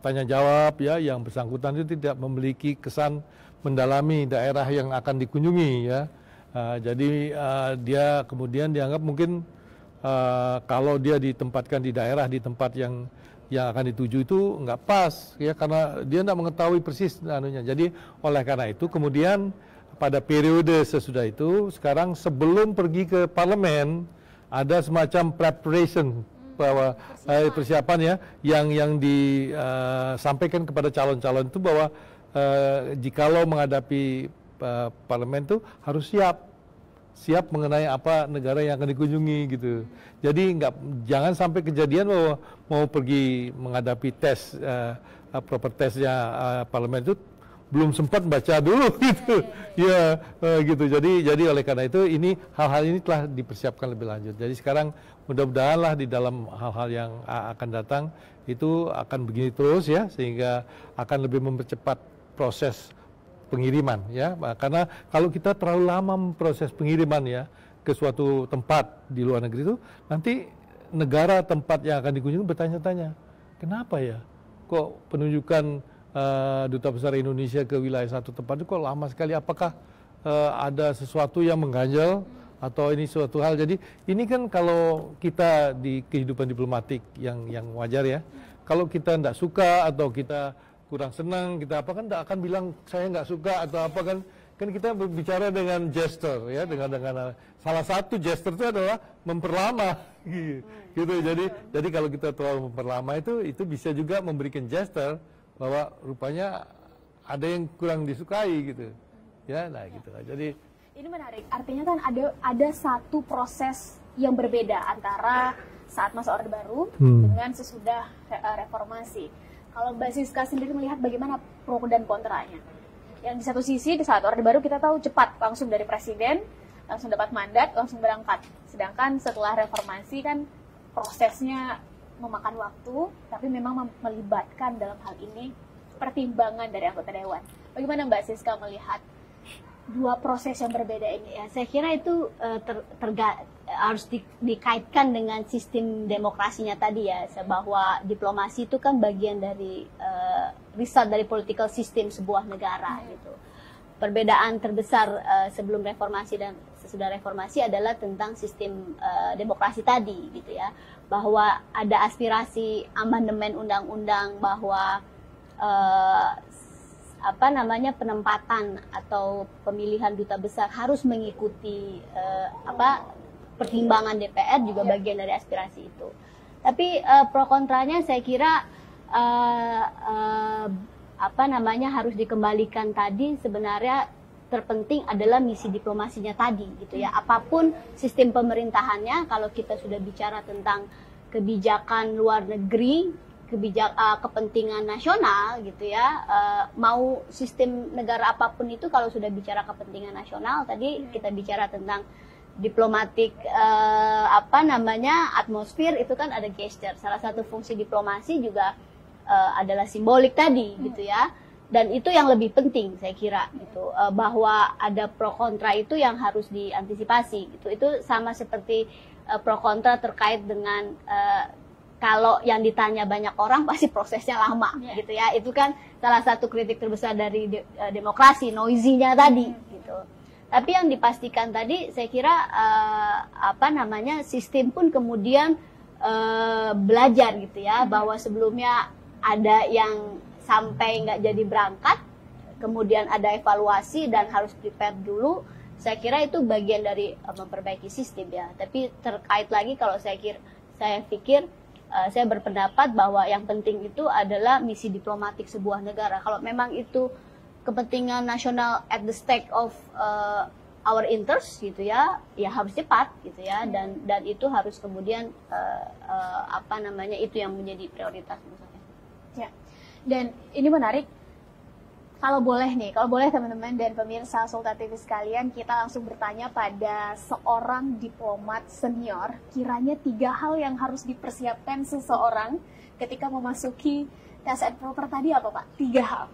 tanya jawab ya yang bersangkutan itu tidak memiliki kesan mendalami daerah yang akan dikunjungi ya. Jadi dia kemudian dianggap mungkin kalau dia ditempatkan di daerah di tempat yang akan dituju itu nggak pas ya karena dia tidak mengetahui persis anunya. Jadi oleh karena itu kemudian pada periode sesudah itu sekarang sebelum pergi ke parlemen ada semacam preparation bahwa persiapan ya yang disampaikan kepada calon-calon itu bahwa jikalau menghadapi parlemen itu harus siap mengenai apa negara yang akan dikunjungi gitu. Jadi jangan sampai kejadian bahwa mau pergi menghadapi tes proper testnya parlemen itu belum sempat baca dulu gitu. Ya gitu. Jadi oleh karena itu ini hal-hal ini telah dipersiapkan lebih lanjut. Jadi sekarang mudah-mudahan lah di dalam hal-hal yang akan datang itu akan begini terus ya sehingga akan lebih mempercepat proses pengiriman ya. Karena kalau kita terlalu lama proses pengiriman ya ke suatu tempat di luar negeri itu nanti negara tempat yang akan dikunjungi bertanya-tanya, kenapa ya kok penunjukan Duta Besar Indonesia ke wilayah satu tempat itu kok lama sekali, apakah ada sesuatu yang mengganjal atau ini suatu hal. Jadi ini kan kalau kita di kehidupan diplomatik yang wajar ya, kalau kita tidak suka atau kita kurang senang, kita apa kan tidak akan bilang saya nggak suka atau apa kan kita berbicara dengan gesture ya, dengan salah satu gesture itu adalah memperlama gitu. Jadi kalau kita terlalu memperlama itu bisa juga memberikan gesture bahwa rupanya ada yang kurang disukai gitu ya. Nah gitu. Jadi ini menarik, artinya kan ada satu proses yang berbeda antara saat masa Orde Baru dengan sesudah reformasi. Kalau Mbak Siska sendiri melihat bagaimana pro dan kontranya? Yang di satu sisi di saat Orde Baru kita tahu cepat langsung dari presiden, langsung dapat mandat, langsung berangkat. Sedangkan setelah reformasi kan prosesnya memakan waktu, tapi memang melibatkan dalam hal ini pertimbangan dari anggota dewan. Bagaimana Mbak Siska melihat dua proses yang berbeda ini? Ya, saya kira itu harus dikaitkan dengan sistem demokrasinya tadi ya, bahwa diplomasi itu kan bagian dari result dari political system sebuah negara gitu. Perbedaan terbesar sebelum reformasi dan sesudah reformasi adalah tentang sistem demokrasi tadi gitu ya, bahwa ada aspirasi amandemen undang-undang bahwa penempatan atau pemilihan duta besar harus mengikuti pertimbangan DPR juga bagian dari aspirasi itu. Tapi pro kontranya saya kira harus dikembalikan tadi, sebenarnya terpenting adalah misi diplomasinya tadi gitu ya. Apapun sistem pemerintahannya, kalau kita sudah bicara tentang kebijakan luar negeri, kepentingan nasional gitu ya, mau sistem negara apapun itu kalau sudah bicara kepentingan nasional, tadi kita bicara tentang diplomatik atmosfer, itu kan ada gesture. Salah satu fungsi diplomasi juga adalah simbolik tadi gitu ya, dan itu yang lebih penting saya kira gitu, bahwa ada pro kontra itu yang harus diantisipasi gitu. Itu sama seperti pro kontra terkait dengan kalau yang ditanya banyak orang pasti prosesnya lama gitu ya. Itu kan salah satu kritik terbesar dari demokrasi, noisy-nya tadi gitu. Tapi yang dipastikan tadi saya kira sistem pun kemudian belajar gitu ya, bahwa sebelumnya ada yang sampai nggak jadi berangkat, kemudian ada evaluasi dan harus prepare dulu. Saya kira itu bagian dari memperbaiki sistem ya. Tapi terkait lagi kalau saya pikir saya berpendapat bahwa yang penting itu adalah misi diplomatik sebuah negara. Kalau memang itu kepentingan nasional at the stake of our interest gitu ya, ya harus cepat gitu ya, dan itu harus kemudian itu yang menjadi prioritas menurut saya. Ya. Dan ini menarik. Kalau boleh teman-teman dan pemirsa Sultan TV sekalian, kita langsung bertanya pada seorang diplomat senior, kiranya 3 hal yang harus dipersiapkan seseorang ketika memasuki tes and proper tadi apa Pak? 3 hal.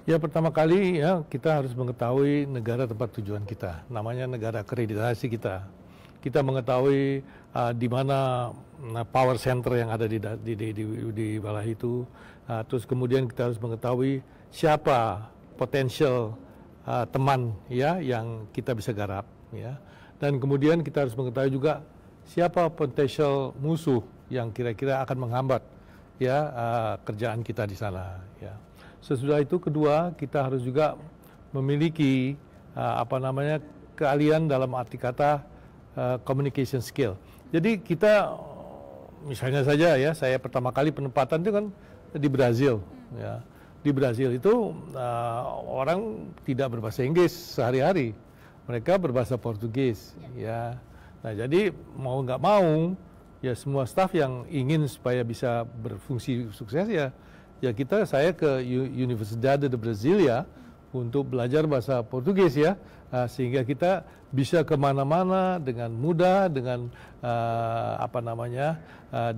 Ya, pertama kali ya kita harus mengetahui negara tempat tujuan kita, namanya negara akreditasi kita. Kita mengetahui di mana power center yang ada di bawah itu. Terus kemudian kita harus mengetahui siapa potensial teman ya yang kita bisa garap ya. Dan kemudian kita harus mengetahui juga siapa potensial musuh yang kira-kira akan menghambat ya kerjaan kita di sana ya. Sesudah itu kedua, kita harus juga memiliki keahlian dalam arti kata communication skill. Jadi kita misalnya saja ya, saya pertama kali penempatan itu kan di Brazil ya. Di Brazil itu orang tidak berbahasa Inggris sehari-hari. Mereka berbahasa Portugis ya. Nah, jadi mau nggak mau ya semua staf yang ingin supaya bisa berfungsi sukses ya saya ke Universidade de Brasilia untuk belajar bahasa Portugis ya, sehingga kita bisa kemana-mana dengan mudah, dengan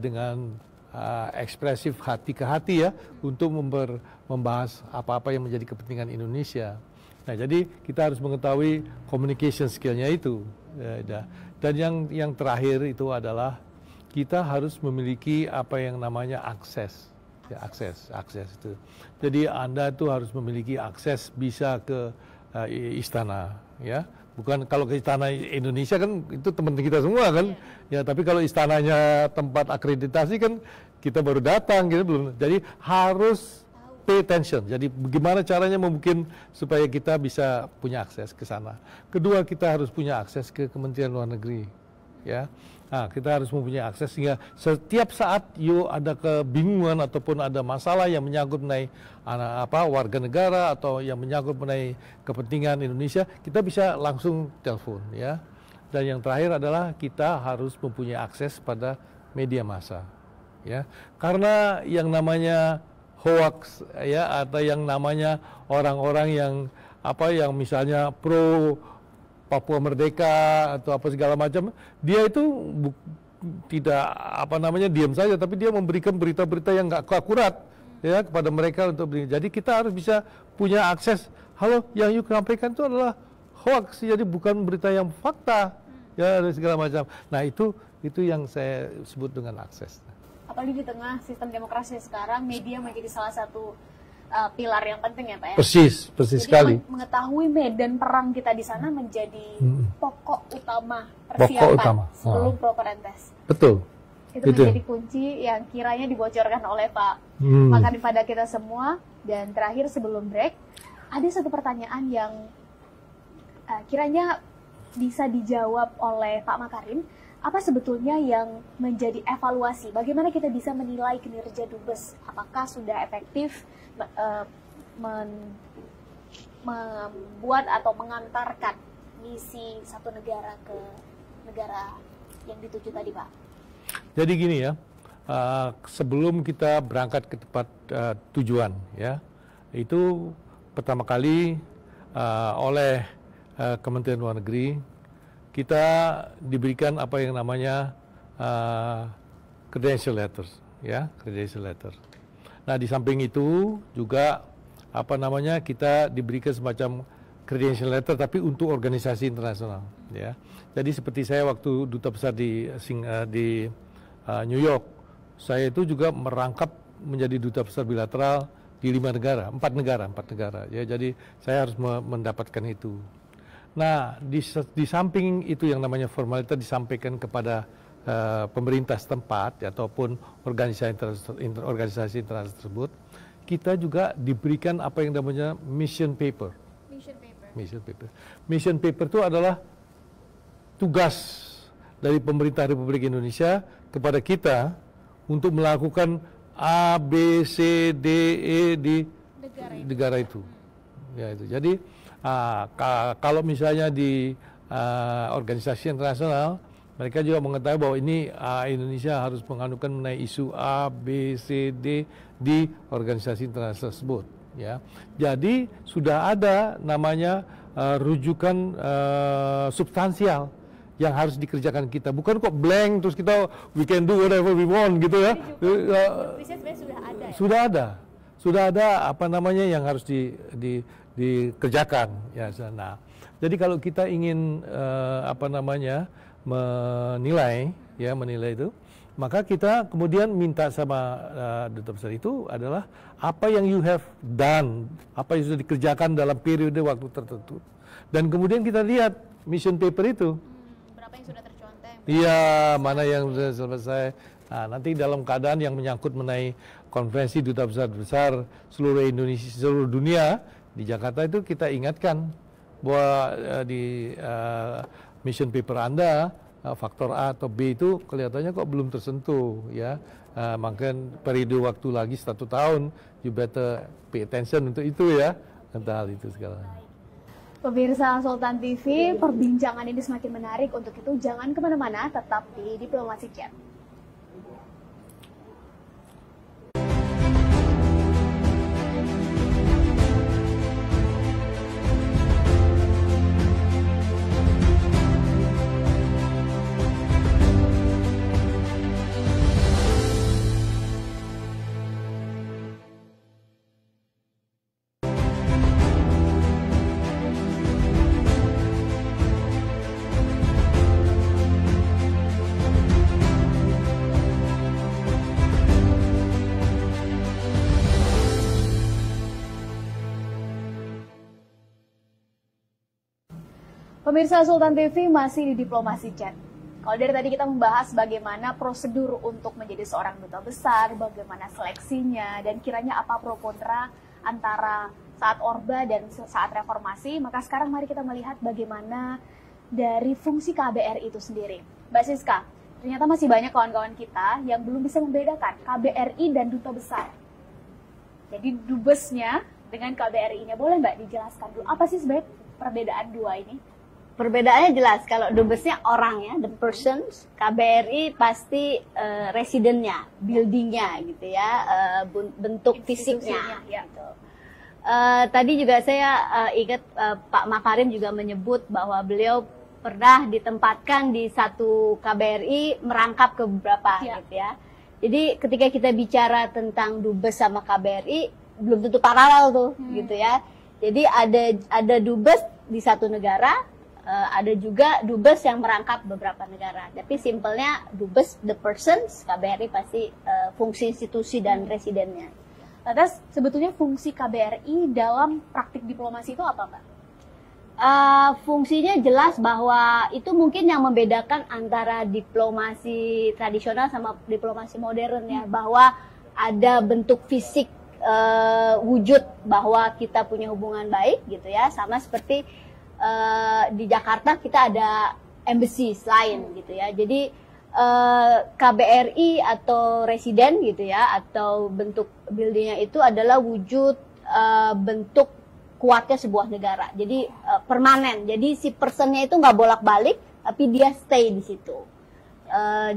dengan ekspresif hati ke hati ya, untuk membahas apa-apa yang menjadi kepentingan Indonesia. Nah, jadi kita harus mengetahui communication skill-nya itu. Dan yang terakhir itu adalah kita harus memiliki apa yang namanya akses. Ya, akses itu. Jadi Anda tuh harus memiliki akses bisa ke istana, ya. Bukan kalau ke istana Indonesia kan itu teman kita semua kan. Ya, tapi kalau istananya tempat akreditasi kan kita baru datang gitu belum. Jadi harus pay attention. Jadi bagaimana caranya mungkin supaya kita bisa punya akses ke sana. Kedua, kita harus punya akses ke Kementerian Luar Negeri, ya. Nah, kita harus mempunyai akses sehingga setiap saat ada kebingungan ataupun ada masalah yang menyangkut mengenai warga negara atau yang menyangkut mengenai kepentingan Indonesia, kita bisa langsung telepon ya. Dan yang terakhir adalah kita harus mempunyai akses pada media massa ya. Karena yang namanya hoax ya, atau yang namanya orang-orang yang yang misalnya pro Papua Merdeka atau apa segala macam, dia itu tidak diam saja, tapi dia memberikan berita-berita yang nggak akurat ya kepada mereka untuk jadi kita harus bisa punya akses. Halo, yang you sampaikan itu adalah hoax, jadi bukan berita yang fakta ya, dan segala macam. Nah, itu yang saya sebut dengan akses. Apalagi di tengah sistem demokrasi sekarang, media menjadi salah satu pilar yang penting ya Pak ya. Persis sekali. Mengetahui medan perang kita di sana menjadi pokok utama persiapan sebelum proper test. Betul. Itu menjadi kunci yang kiranya dibocorkan oleh Pak Makarim pada kita semua. Dan terakhir sebelum break, ada satu pertanyaan yang kiranya bisa dijawab oleh Pak Makarim. Apa sebetulnya yang menjadi evaluasi? Bagaimana kita bisa menilai kinerja Dubes? Apakah sudah efektif membuat atau mengantarkan misi satu negara ke negara yang dituju tadi, Pak? Jadi gini ya, sebelum kita berangkat ke tempat tujuan ya, itu pertama kali oleh Kementerian Luar Negeri kita diberikan apa yang namanya credential letters ya, credential letter. Nah, di samping itu juga kita diberikan semacam credential letter tapi untuk organisasi internasional ya. Jadi seperti saya waktu duta besar di New York, saya itu juga merangkap menjadi duta besar bilateral di 4 negara ya. Jadi saya harus mendapatkan itu. Nah, di samping itu yang namanya formalitas disampaikan kepada pemerintah setempat ya, ataupun organisasi internasional tersebut, kita juga diberikan apa yang namanya mission paper. Mission paper itu adalah tugas dari pemerintah Republik Indonesia kepada kita untuk melakukan A, B, C, D, E di negara itu. Ya, itu. Jadi kalau misalnya di organisasi internasional Mereka juga mengetahui bahwa ini Indonesia harus menganukan mengenai isu A, B, C, D di organisasi internasional tersebut. Ya, jadi sudah ada namanya rujukan substansial yang harus dikerjakan kita. Bukan kok blank terus kita we can do whatever we want gitu ya. Sudah ada apa namanya yang harus dikerjakan ya. Nah, jadi kalau kita ingin apa namanya menilai itu, maka kita kemudian minta sama duta besar itu adalah apa yang you have done, apa yang sudah dikerjakan dalam periode waktu tertentu, dan kemudian kita lihat mission paper itu. Berapa yang sudah tercontoh? Iya, mana yang sudah selesai. Nah, nanti dalam keadaan yang menyangkut mengenai konferensi duta besar seluruh Indonesia, seluruh dunia di Jakarta itu kita ingatkan bahwa di mission paper Anda faktor A atau B itu kelihatannya kok belum tersentuh ya. Maka periode waktu lagi 1 tahun, you better pay attention untuk itu ya. Hal itu sekarang. Pemirsa Sultan TV, perbincangan ini semakin menarik. Untuk itu jangan kemana-mana, tetap di Diplomasi Chat. Pemirsa Sultan TV masih di Diplomasi Chat. Kalau dari tadi kita membahas bagaimana prosedur untuk menjadi seorang duta besar, bagaimana seleksinya, dan kiranya apa pro kontra antara saat Orba dan saat reformasi, maka sekarang mari kita melihat bagaimana dari fungsi KBRI itu sendiri. Mbak Siska, ternyata masih banyak kawan-kawan kita yang belum bisa membedakan KBRI dan duta besar. Jadi dubesnya dengan KBRI-nya, boleh Mbak dijelaskan dulu apa sih sebenarnya perbedaan dua ini? Perbedaannya jelas, kalau dubesnya orang ya, the persons, KBRI pasti residennya, buildingnya gitu ya, bentuk fisiknya. Ya. Gitu. Tadi juga saya ingat Pak Makarim juga menyebut bahwa beliau pernah ditempatkan di satu KBRI merangkap ke beberapa gitu ya. Jadi ketika kita bicara tentang dubes sama KBRI belum tentu paralel tuh gitu ya. Jadi ada dubes di satu negara, ada juga dubes yang merangkap beberapa negara. Tapi simpelnya dubes the persons, KBRI pasti fungsi institusi dan residennya. Lantas sebetulnya fungsi KBRI dalam praktik diplomasi itu apa, Mbak? Fungsinya jelas bahwa itu mungkin yang membedakan antara diplomasi tradisional sama diplomasi modern ya, bahwa ada bentuk fisik wujud bahwa kita punya hubungan baik gitu ya, sama seperti di Jakarta kita ada embassy lain gitu ya. Jadi KBRI atau residen gitu ya, atau bentuk buildingnya itu adalah wujud bentuk kuatnya sebuah negara. Jadi permanen. Jadi si personnya itu nggak bolak-balik, tapi dia stay di situ.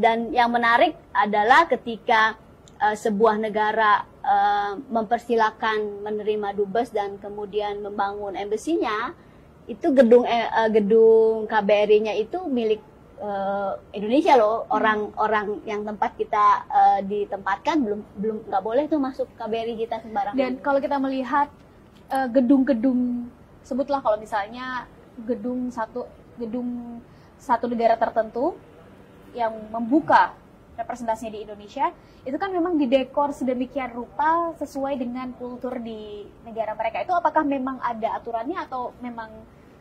Dan yang menarik adalah ketika sebuah negara mempersilahkan menerima dubes dan kemudian membangun embassy-nya, itu gedung KBRI-nya itu milik Indonesia loh. Orang-orang yang tempat kita ditempatkan belum nggak boleh tuh masuk KBRI kita sembarangan. Dan kalau kita melihat gedung-gedung, sebutlah kalau misalnya gedung satu negara tertentu yang membuka representasinya di Indonesia, itu kan memang didekor sedemikian rupa sesuai dengan kultur di negara mereka. Itu apakah memang ada aturannya atau memang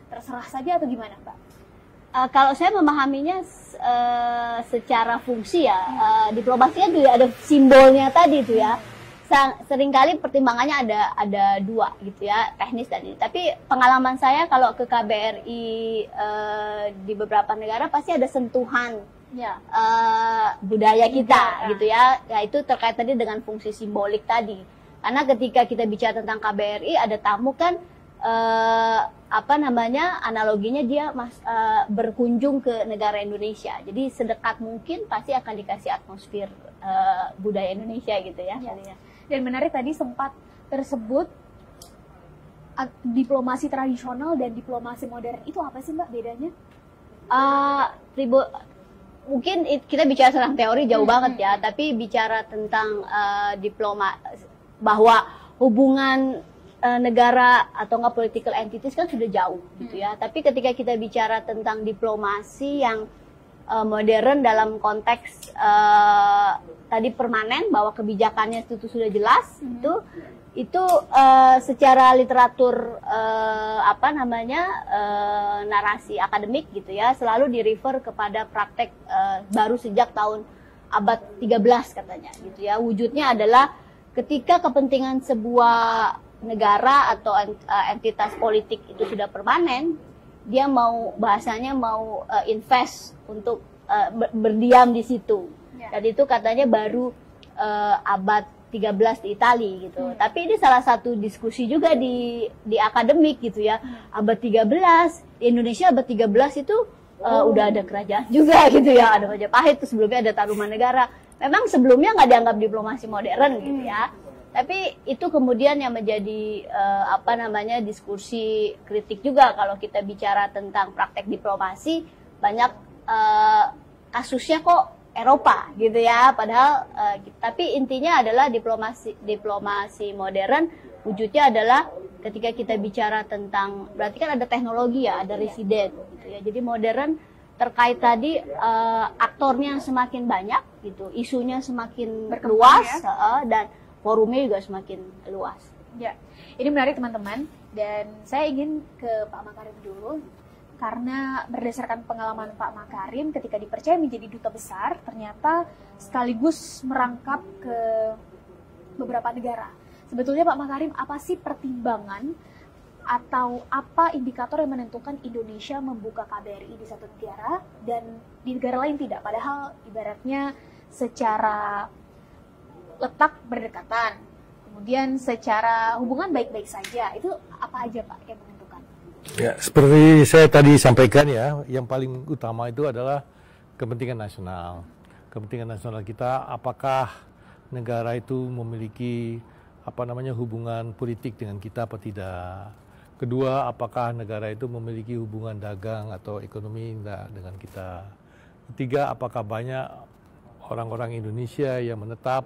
terserah saja atau gimana, Mbak? Kalau saya memahaminya secara fungsi ya, diplomasinya juga ada simbolnya tadi itu ya. Seringkali pertimbangannya ada dua gitu ya, teknis dan ini. Tapi pengalaman saya kalau ke KBRI di beberapa negara pasti ada sentuhan budaya kita gitu ya. Ya itu terkait tadi dengan fungsi simbolik tadi. Karena ketika kita bicara tentang KBRI ada tamu kan apa namanya, analoginya dia berkunjung ke negara Indonesia. Jadi sedekat mungkin pasti akan dikasih atmosfer budaya Indonesia gitu ya. Dan menarik tadi sempat tersebut diplomasi tradisional dan diplomasi modern, itu apa sih Mbak bedanya? Mungkin kita bicara tentang teori jauh banget ya, tapi bicara tentang bahwa hubungan negara atau nggak political entities kan sudah jauh gitu ya. Tapi ketika kita bicara tentang diplomasi yang modern dalam konteks tadi permanen, bahwa kebijakannya itu sudah jelas, itu secara literatur apa namanya, narasi akademik gitu ya, selalu di-refer kepada praktek baru sejak tahun abad 13 katanya gitu ya. Wujudnya adalah ketika kepentingan sebuah negara atau entitas politik itu sudah permanen, dia mau bahasanya mau invest untuk berdiam di situ. Dan itu katanya baru abad 13 di Italia gitu. Tapi ini salah satu diskusi juga di akademik gitu ya. Abad 13 di Indonesia, abad 13 itu udah ada kerajaan juga gitu ya. Ada Majapahit, terus sebelumnya ada Tarumanegara. Memang sebelumnya nggak dianggap diplomasi modern gitu ya. Tapi itu kemudian yang menjadi apa namanya, diskusi kritik juga kalau kita bicara tentang praktek diplomasi. Banyak kasusnya kok Eropa gitu ya, padahal tapi intinya adalah diplomasi modern wujudnya adalah ketika kita bicara tentang, berarti kan ada teknologi ya, ada residen gitu ya. Jadi modern terkait tadi aktornya semakin banyak gitu, isunya semakin luas ya. Dan forumnya juga semakin luas. Ya, ini menarik teman-teman, dan saya ingin ke Pak Makarim dulu, karena berdasarkan pengalaman Pak Makarim ketika dipercaya menjadi duta besar, ternyata sekaligus merangkap ke beberapa negara. Sebetulnya Pak Makarim, apa sih pertimbangan atau apa indikator yang menentukan Indonesia membuka KBRI di satu negara dan di negara lain tidak? Padahal ibaratnya secara letak berdekatan, kemudian secara hubungan baik-baik saja, itu apa aja Pak yang menentukan? Ya, seperti saya tadi sampaikan ya, yang paling utama itu adalah kepentingan nasional. Kepentingan nasional kita, apakah negara itu memiliki apa namanya, hubungan politik dengan kita apa tidak. Kedua, apakah negara itu memiliki hubungan dagang atau ekonomi dengan kita. Ketiga, apakah banyak orang-orang Indonesia yang menetap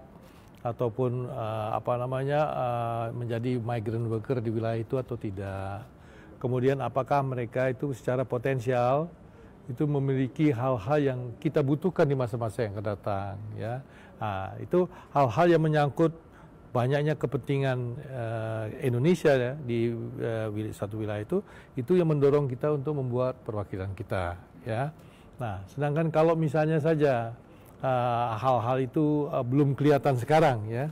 ataupun apa namanya, menjadi migrant worker di wilayah itu atau tidak. Kemudian apakah mereka itu secara potensial itu memiliki hal-hal yang kita butuhkan di masa-masa yang akan datang ya. Nah, itu hal-hal yang menyangkut banyaknya kepentingan Indonesia ya, di satu wilayah itu yang mendorong kita untuk membuat perwakilan kita ya. Nah, sedangkan kalau misalnya saja hal-hal itu belum kelihatan sekarang ya,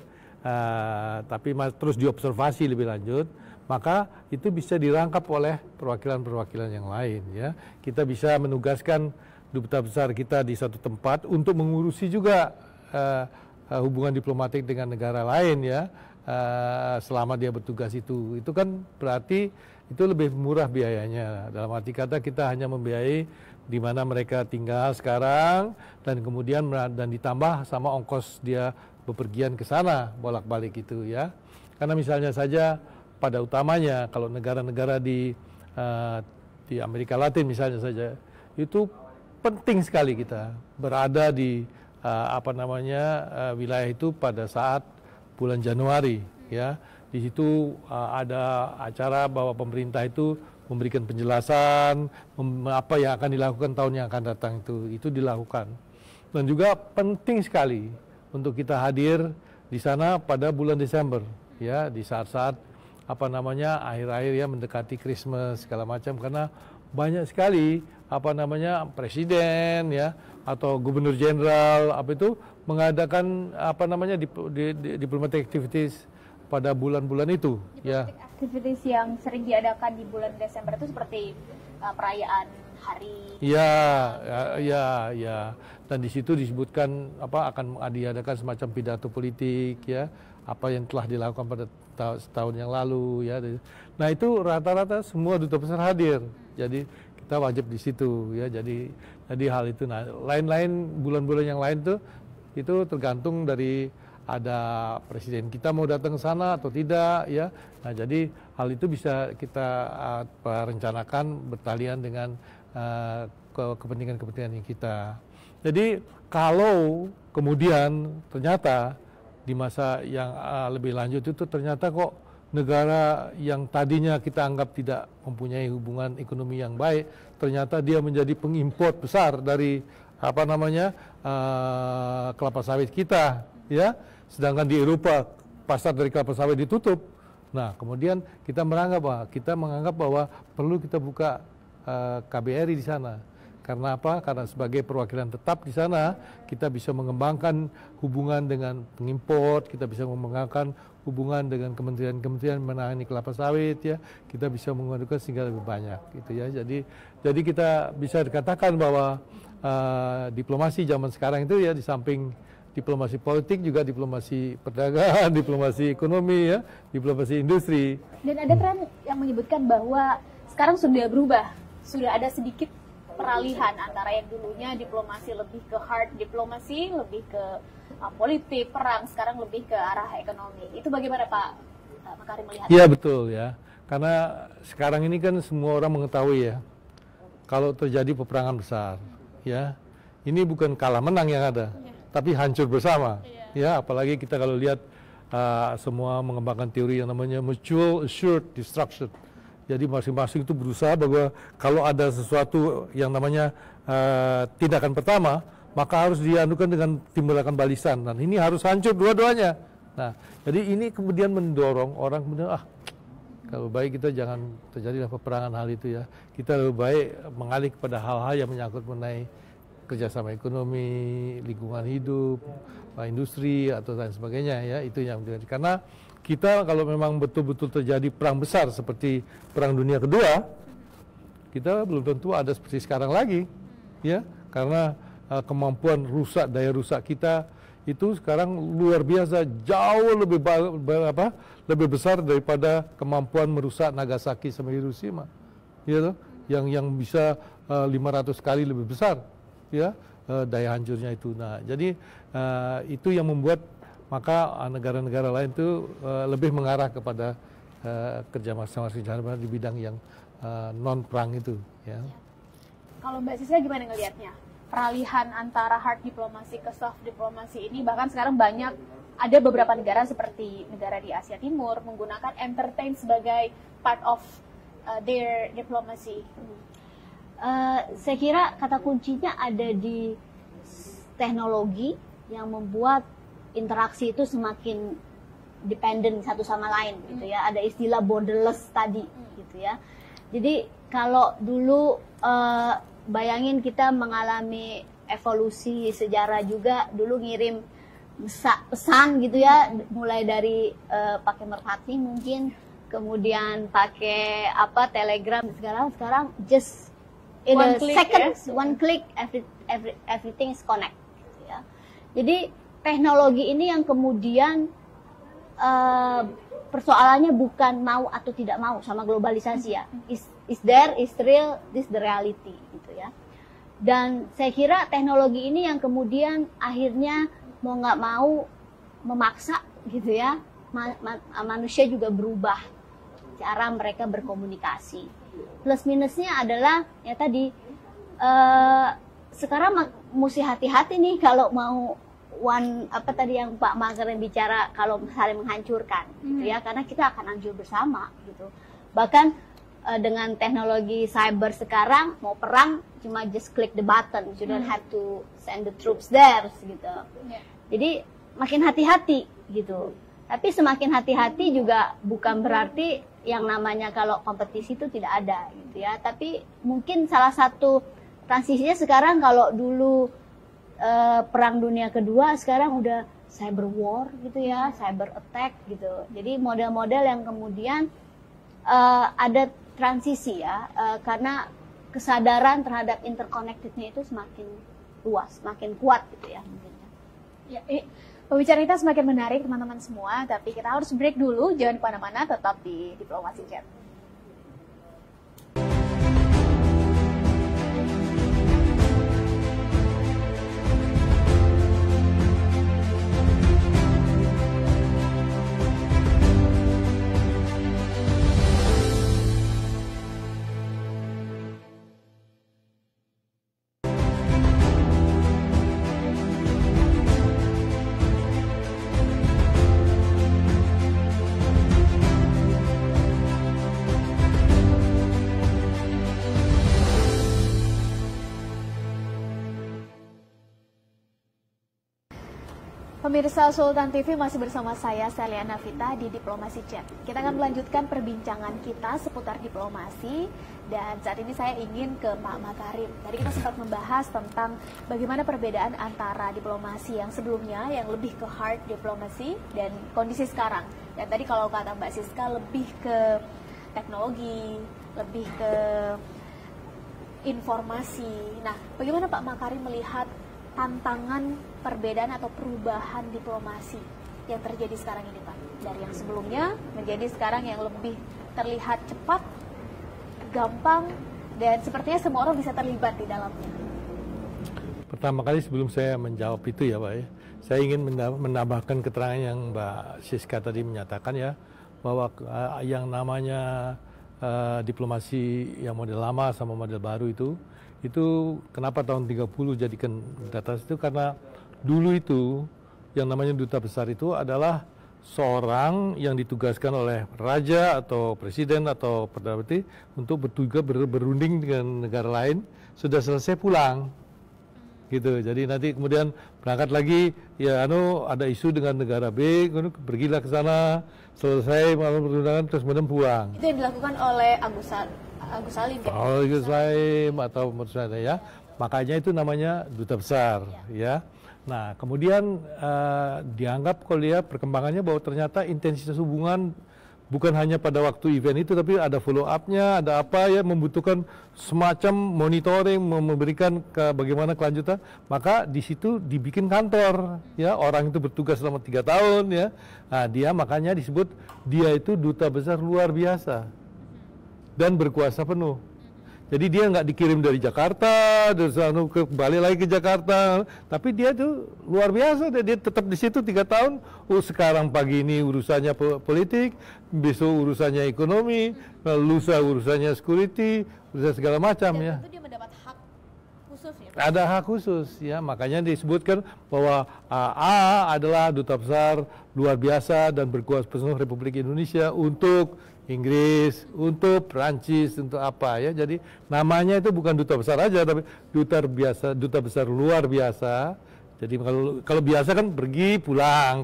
tapi terus diobservasi lebih lanjut, maka itu bisa dirangkap oleh perwakilan-perwakilan yang lain ya. Kita bisa menugaskan duta besar kita di satu tempat untuk mengurusi juga hubungan diplomatik dengan negara lain ya, selama dia bertugas itu kan berarti itu lebih murah biayanya. Dalam arti kata kita hanya membiayai di mana mereka tinggal sekarang, dan kemudian dan ditambah sama ongkos dia bepergian ke sana bolak-balik itu ya. Karena misalnya saja pada utamanya kalau negara-negara di Amerika Latin misalnya saja, itu penting sekali kita berada di apa namanya, wilayah itu pada saat bulan Januari ya. Di situ ada acara bahwa pemerintah itu memberikan penjelasan apa yang akan dilakukan tahun yang akan datang, itu dilakukan. Dan juga penting sekali untuk kita hadir di sana pada bulan Desember ya, di saat-saat apa namanya, akhir-akhir ya, mendekati Christmas segala macam, karena banyak sekali apa namanya, presiden ya atau gubernur jenderal apa itu mengadakan apa namanya, diplomatic activities pada bulan-bulan itu ya. Activities yang sering diadakan di bulan Desember itu seperti perayaan hari. Ya. Dan di situ disebutkan apa, akan diadakan semacam pidato politik ya, apa yang telah dilakukan pada setahun yang lalu ya. Nah itu rata-rata semua duta besar hadir, jadi kita wajib di situ ya. Jadi hal itu. Nah lain-lain bulan-bulan yang lain tuh itu tergantung dari ada presiden kita mau datang ke sana atau tidak ya. Nah jadi hal itu bisa kita rencanakan bertalian dengan kepentingan-kepentingan kita. Jadi kalau kemudian ternyata di masa yang lebih lanjut itu ternyata kok negara yang tadinya kita anggap tidak mempunyai hubungan ekonomi yang baik, ternyata dia menjadi pengimpor besar dari kelapa sawit kita, ya. Sedangkan di Eropa pasar dari kelapa sawit ditutup. Nah, kemudian kita menganggap bahwa perlu kita buka KBRI di sana. Karena apa? Karena sebagai perwakilan tetap di sana, kita bisa mengembangkan hubungan dengan pengimpor, kita bisa mengembangkan hubungan dengan kementerian-kementerian menangani kelapa sawit, ya. Kita bisa mengadukan sehingga lebih banyak, gitu ya. Jadi kita bisa dikatakan bahwa diplomasi zaman sekarang itu ya di samping diplomasi politik juga diplomasi perdagangan, diplomasi ekonomi, ya, diplomasi industri. Dan ada tren yang menyebutkan bahwa sekarang sudah berubah, sudah ada sedikit peralihan antara yang dulunya diplomasi lebih ke hard diplomasi, lebih ke politik, perang, sekarang lebih ke arah ekonomi. Itu bagaimana Pak Makarim melihat? Iya betul ya, karena sekarang ini kan semua orang mengetahui ya, kalau terjadi peperangan besar, ya, ini bukan kalah menang yang ada, tapi hancur bersama, ya. Apalagi kita kalau lihat semua mengembangkan teori yang namanya mutual assured destruction. Jadi masing-masing itu berusaha bahwa kalau ada sesuatu yang namanya tindakan pertama, maka harus dianukan dengan timbulan balisan. Dan ini harus hancur dua-duanya. Nah, jadi ini kemudian mendorong orang kemudian, kalau baik kita jangan terjadilah peperangan hal itu ya. Kita lebih baik mengalih kepada hal-hal yang menyangkut mengenai kerjasama ekonomi, lingkungan hidup, industri atau lain sebagainya ya. Itu yang terjadi. Karena kita kalau memang betul-betul terjadi perang besar seperti Perang Dunia Kedua, kita belum tentu ada seperti sekarang lagi, ya, karena kemampuan daya rusak kita itu sekarang luar biasa, jauh lebih besar daripada kemampuan merusak Nagasaki sama Hiroshima, ya, yang bisa 500 kali lebih besar, ya, daya hancurnya itu. Nah, jadi itu yang membuat maka negara-negara lain itu lebih mengarah kepada kerjasama di bidang yang non perang itu. Ya. Kalau Mbak Sisya gimana ngelihatnya? Peralihan antara hard diplomasi ke soft diplomasi ini, bahkan sekarang banyak ada beberapa negara seperti negara di Asia Timur menggunakan entertain sebagai part of their diplomacy. Saya kira kata kuncinya ada di teknologi yang membuat interaksi itu semakin dependent satu sama lain gitu ya. Ada istilah borderless tadi gitu ya. Jadi kalau dulu bayangin kita mengalami evolusi sejarah juga, dulu ngirim pesan gitu ya, mulai dari pakai merpati mungkin, kemudian pakai telegram segala, sekarang just in a second, one click everything is connect gitu ya. Jadi teknologi ini yang kemudian persoalannya bukan mau atau tidak mau sama globalisasi ya. Is there, is real, this the reality gitu ya. Dan saya kira teknologi ini yang kemudian akhirnya mau nggak mau memaksa gitu ya. Manusia juga berubah cara mereka berkomunikasi. Plus minusnya adalah ya tadi sekarang mesti hati-hati nih kalau mau tadi yang Pak Makarim bicara, kalau saling menghancurkan gitu ya, karena kita akan hancur bersama gitu. Bahkan dengan teknologi cyber sekarang mau perang cuma just click the button, you don't have to send the troops there gitu. Jadi makin hati-hati gitu. Tapi semakin hati-hati juga bukan berarti yang namanya kalau kompetisi itu tidak ada gitu ya. Tapi mungkin salah satu transisinya sekarang, kalau dulu Perang Dunia Kedua, sekarang udah cyber war gitu ya, cyber attack gitu. Jadi model-model yang kemudian ada transisi ya, karena kesadaran terhadap interconnectednya itu semakin luas, semakin kuat gitu ya mungkin. Ya, Pembicaraan kita semakin menarik teman-teman semua, tapi kita harus break dulu, jangan kemana-mana, tetap di Diplomasi Chat. Pemirsa Sultan TV masih bersama saya, Seliana Vita, di Diplomasi Chat. Kita akan melanjutkan perbincangan kita seputar diplomasi, dan saat ini saya ingin ke Pak Makarim. Tadi kita sempat membahas tentang bagaimana perbedaan antara diplomasi yang sebelumnya, yang lebih ke hard diplomasi, dan kondisi sekarang. Dan tadi kalau kata Mbak Siska, lebih ke teknologi, lebih ke informasi. Nah, bagaimana Pak Makarim melihat tantangan perbedaan atau perubahan diplomasi yang terjadi sekarang ini, Pak? Dari yang sebelumnya menjadi sekarang yang lebih terlihat cepat, gampang, dan sepertinya semua orang bisa terlibat di dalamnya. Pertama kali sebelum saya menjawab itu ya Pak ya, saya ingin menambahkan keterangan yang Mbak Siska tadi menyatakan ya, bahwa yang namanya diplomasi yang model lama sama model baru itu kenapa tahun 30 jadikan data itu, karena dulu itu yang namanya duta besar itu adalah seorang yang ditugaskan oleh raja atau presiden atau perdana menteri untuk bertugas berunding dengan negara lain, sudah selesai pulang gitu. Jadi nanti kemudian berangkat lagi, ya ada isu dengan negara B, pergilah ke sana, selesai malam perundangan, terus kemudian pulang. Itu yang dilakukan oleh Agus Salim. Agus Salim atau maksudnya ya, makanya itu namanya duta besar ya. Nah kemudian dianggap kalau lihat perkembangannya bahwa ternyata intensitas hubungan bukan hanya pada waktu event itu, tapi ada follow up-nya, ada apa ya, membutuhkan semacam monitoring, memberikan bagaimana kelanjutan. Maka di situ dibikin kantor, ya, orang itu bertugas selama 3 tahun ya. Nah, dia makanya disebut dia itu duta besar luar biasa dan berkuasa penuh. Jadi dia nggak dikirim dari Jakarta, terus balik lagi ke Jakarta, tapi dia tuh luar biasa, dia tetap di situ 3 tahun. Sekarang pagi ini urusannya politik, besok urusannya ekonomi, lusa urusannya security, urusan segala macam ya. Tentu dia mendapat hak khusus ya. Ada hak khusus ya, makanya disebutkan bahwa A adalah duta besar luar biasa dan berkuasa penuh Republik Indonesia untuk Inggris, untuk Prancis, untuk apa ya. Jadi namanya itu bukan duta besar aja, tapi duta besar luar biasa. Jadi kalau biasa kan pergi pulang.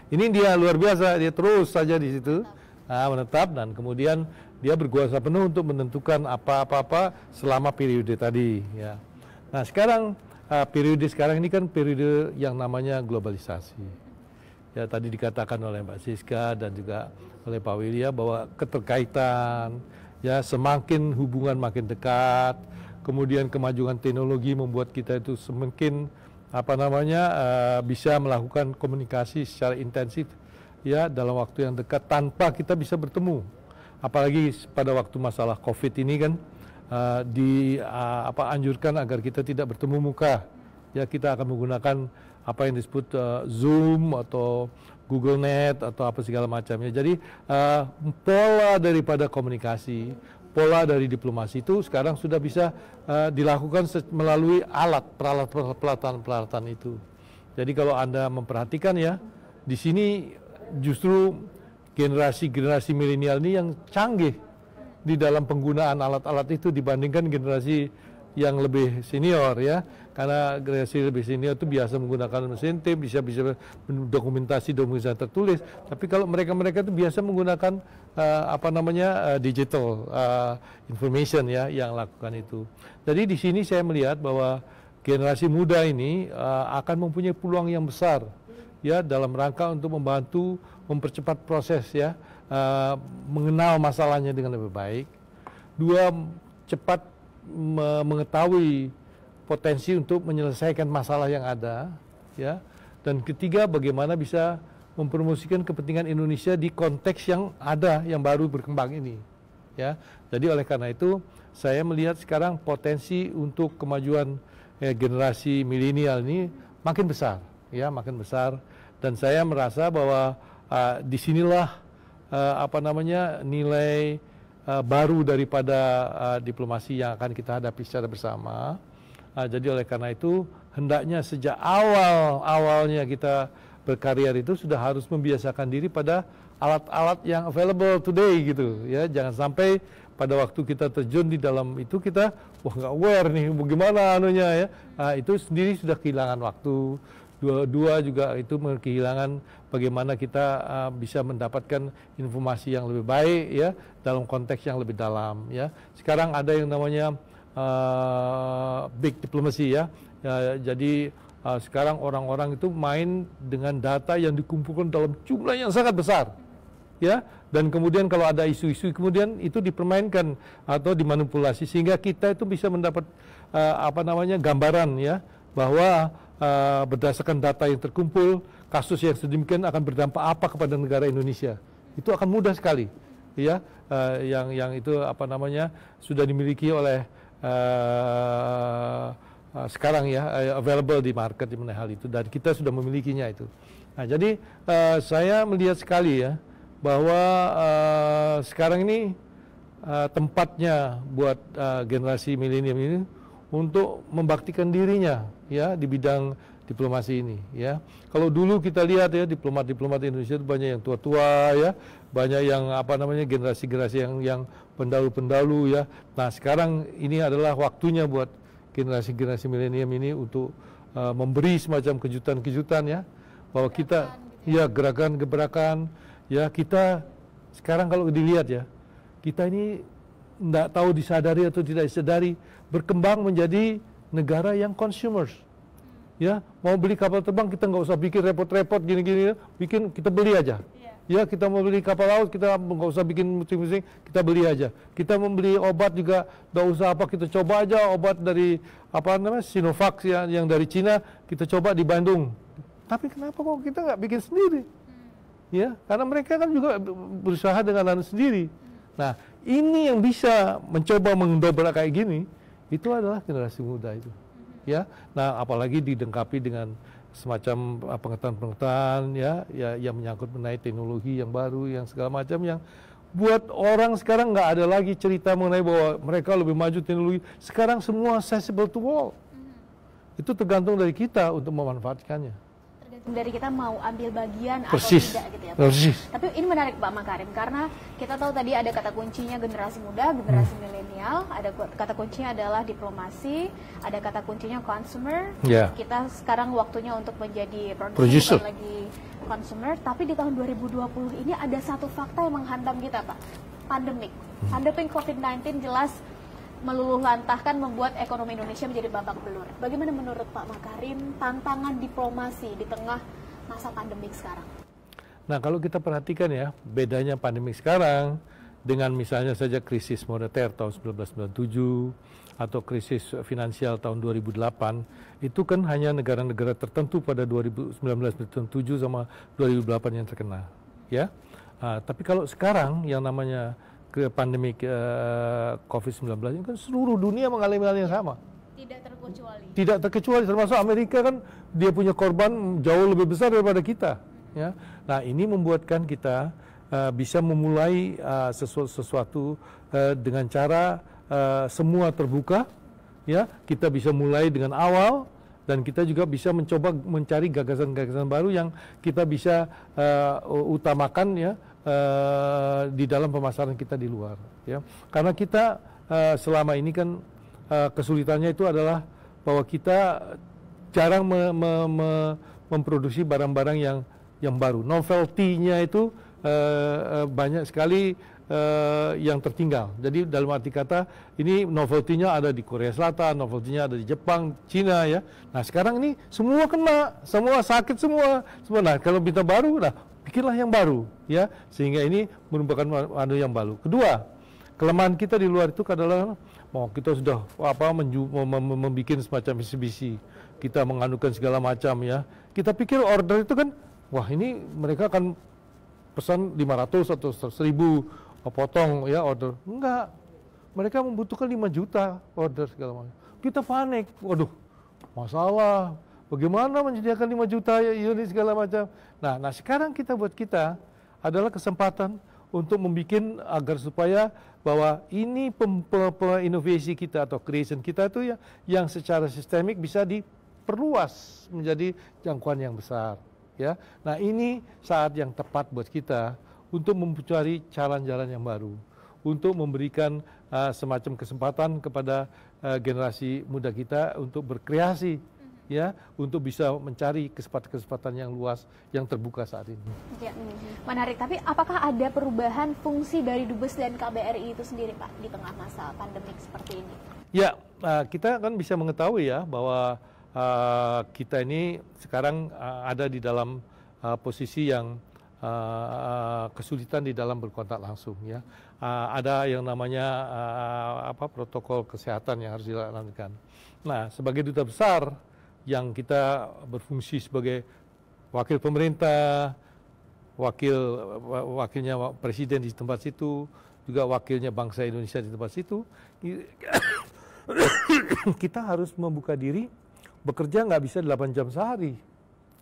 Ini dia luar biasa, dia terus saja di situ, menetap, dan kemudian dia berkuasa penuh untuk menentukan apa-apa selama periode tadi ya. Nah sekarang periode sekarang ini kan periode yang namanya globalisasi. Ya, tadi dikatakan oleh Mbak Siska dan juga oleh Pak Wilya bahwa keterkaitan, ya, semakin hubungan makin dekat, kemudian kemajuan teknologi membuat kita itu semakin bisa melakukan komunikasi secara intensif ya dalam waktu yang dekat tanpa kita bisa bertemu. Apalagi pada waktu masalah COVID ini kan anjurkan agar kita tidak bertemu muka. Ya, kita akan menggunakan apa yang disebut Zoom atau Google Net atau apa segala macamnya. Jadi pola daripada komunikasi, pola dari diplomasi itu sekarang sudah bisa dilakukan melalui peralatan itu. Jadi kalau Anda memperhatikan ya, di sini justru generasi milenial ini yang canggih di dalam penggunaan alat-alat itu dibandingkan generasi yang lebih senior ya, karena generasi lebih senior itu biasa menggunakan mesin tape, bisa dokumentasi tertulis, tapi kalau mereka itu biasa menggunakan digital information ya yang lakukan itu. Jadi di sini saya melihat bahwa generasi muda ini akan mempunyai peluang yang besar ya dalam rangka untuk membantu mempercepat proses ya, mengenal masalahnya dengan lebih baik. 2, cepat mengetahui potensi untuk menyelesaikan masalah yang ada ya, Dan ketiga, bagaimana bisa mempromosikan kepentingan Indonesia di konteks yang ada, yang baru berkembang ini. Ya, jadi oleh karena itu saya melihat sekarang potensi untuk kemajuan generasi milenial ini makin besar, ya, makin besar. Dan saya merasa bahwa disinilah nilai baru daripada diplomasi yang akan kita hadapi secara bersama. Jadi oleh karena itu hendaknya sejak awalnya kita berkarya itu sudah harus membiasakan diri pada alat-alat yang available today gitu ya. Jangan sampai pada waktu kita terjun di dalam itu kita nggak aware nih bagaimana anunya ya. Itu sendiri sudah kehilangan waktu. Dua juga itu kehilangan bagaimana kita bisa mendapatkan informasi yang lebih baik ya dalam konteks yang lebih dalam ya. Sekarang ada yang namanya big diplomacy ya. Jadi sekarang orang-orang itu main dengan data yang dikumpulkan dalam jumlah yang sangat besar. Ya, dan kemudian kalau ada isu-isu kemudian itu dipermainkan atau dimanipulasi sehingga kita itu bisa mendapat gambaran ya bahwa berdasarkan data yang terkumpul kasus yang sedemikian akan berdampak apa kepada negara Indonesia. Itu akan mudah sekali ya, yang itu sudah dimiliki oleh sekarang ya, available di market di mana hal itu, dan kita sudah memilikinya itu. Nah, jadi saya melihat sekali ya bahwa sekarang ini tempatnya buat generasi milenium ini untuk membaktikan dirinya ya di bidang diplomasi ini ya. Kalau dulu kita lihat ya diplomat-diplomat Indonesia itu banyak yang tua-tua ya, banyak yang generasi-generasi yang pendahulu-pendahulu ya. Nah, sekarang ini adalah waktunya buat generasi-generasi milenium ini untuk memberi semacam kejutan-kejutan ya, bahwa kita ya gerakan-gebrakan ya, kita sekarang kalau dilihat ya, kita ini tidak tahu disadari atau tidak disadari berkembang menjadi negara yang consumers. Ya, mau beli kapal terbang kita nggak usah bikin repot-repot gini-gini, bikin kita beli aja. Ya, kita mau beli kapal laut kita nggak usah bikin musim-musim, kita beli aja. Kita membeli obat juga nggak usah kita coba aja obat dari Sinovac ya, yang dari Cina kita coba di Bandung. Tapi kenapa kok kita nggak bikin sendiri? Ya, karena mereka kan juga berusaha dengan anu sendiri. Nah, ini yang bisa mencoba mendobrak kayak gini, itu adalah generasi muda itu. Ya, nah apalagi didengkapi dengan semacam pengetahuan-pengetahuan ya yang menyangkut mengenai teknologi yang baru, yang segala macam, yang buat orang sekarang nggak ada lagi cerita mengenai bahwa mereka lebih maju teknologi. Sekarang semua accessible to all. Itu tergantung dari kita untuk memanfaatkannya. Dari kita mau ambil bagian persis, atau tidak gitu ya Pak. Persis. Tapi ini menarik Pak Makarim karena kita tahu tadi ada kata kuncinya generasi muda, generasi milenial, ada kata kuncinya adalah diplomasi, ada kata kuncinya consumer. Yeah. Kita sekarang waktunya untuk menjadi producer lagi consumer, tapi di tahun 2020 ini ada satu fakta yang menghantam kita Pak. Pandemik COVID-19 jelas meluluhlantahkan membuat ekonomi Indonesia menjadi babak belur. Bagaimana menurut Pak Makarim tantangan diplomasi di tengah masa pandemik sekarang? Nah, kalau kita perhatikan ya, bedanya pandemik sekarang dengan misalnya saja krisis moneter tahun 1997 atau krisis finansial tahun 2008, itu kan hanya negara-negara tertentu pada 1997 sama 2008 yang terkena. Ya, tapi kalau sekarang yang namanya pandemik COVID-19 ini kan seluruh dunia mengalami hal yang sama. Tidak terkecuali, termasuk Amerika kan dia punya korban jauh lebih besar daripada kita. Ya, nah ini membuatkan kita bisa memulai sesuatu dengan cara semua terbuka. Ya, kita bisa mulai dengan awal dan kita juga bisa mencoba mencari gagasan-gagasan baru yang kita bisa utamakan ya. Di dalam pemasaran kita di luar, ya. Karena kita selama ini kan kesulitannya itu adalah bahwa kita jarang memproduksi barang-barang yang baru. Novelty-nya itu banyak sekali yang tertinggal. Jadi dalam arti kata ini novelty-nya ada di Korea Selatan, novelty-nya ada di Jepang, Cina ya. Nah sekarang ini semua kena, semua sakit semua. Nah kalau kita baru, nah bikinlah yang baru, ya, sehingga ini merupakan yang baru. Kedua, kelemahan kita di luar itu adalah kita sudah membuat semacam eksibisi kita menganukan segala macam ya. Kita pikir order itu kan, wah ini mereka akan pesan 500 atau 1000 potong ya order. Enggak, mereka membutuhkan 5 juta order segala macam. Kita panik, waduh masalah, bagaimana menyediakan 5 juta unit segala macam. Nah sekarang buat kita adalah kesempatan untuk membuat agar supaya bahwa ini inovasi kita atau creation kita itu ya yang secara sistemik bisa diperluas menjadi jangkauan yang besar ya. Nah ini saat yang tepat buat kita untuk mencari jalan-jalan yang baru, untuk memberikan semacam kesempatan kepada generasi muda kita untuk berkreasi ya, untuk bisa mencari kesempatan-kesempatan yang luas yang terbuka saat ini. Ya, menarik. Tapi apakah ada perubahan fungsi dari Dubes dan KBRI itu sendiri, Pak, di tengah masa pandemik seperti ini? Ya, kita kan bisa mengetahui ya bahwa kita ini sekarang ada di dalam posisi yang kesulitan di dalam berkontak langsung ya. Ada yang namanya protokol kesehatan yang harus dilakukan. Nah, sebagai duta besar yang kita berfungsi sebagai wakil pemerintah, wakilnya presiden di tempat situ, juga wakilnya bangsa Indonesia di tempat situ, kita harus membuka diri, bekerja nggak bisa 8 jam sehari,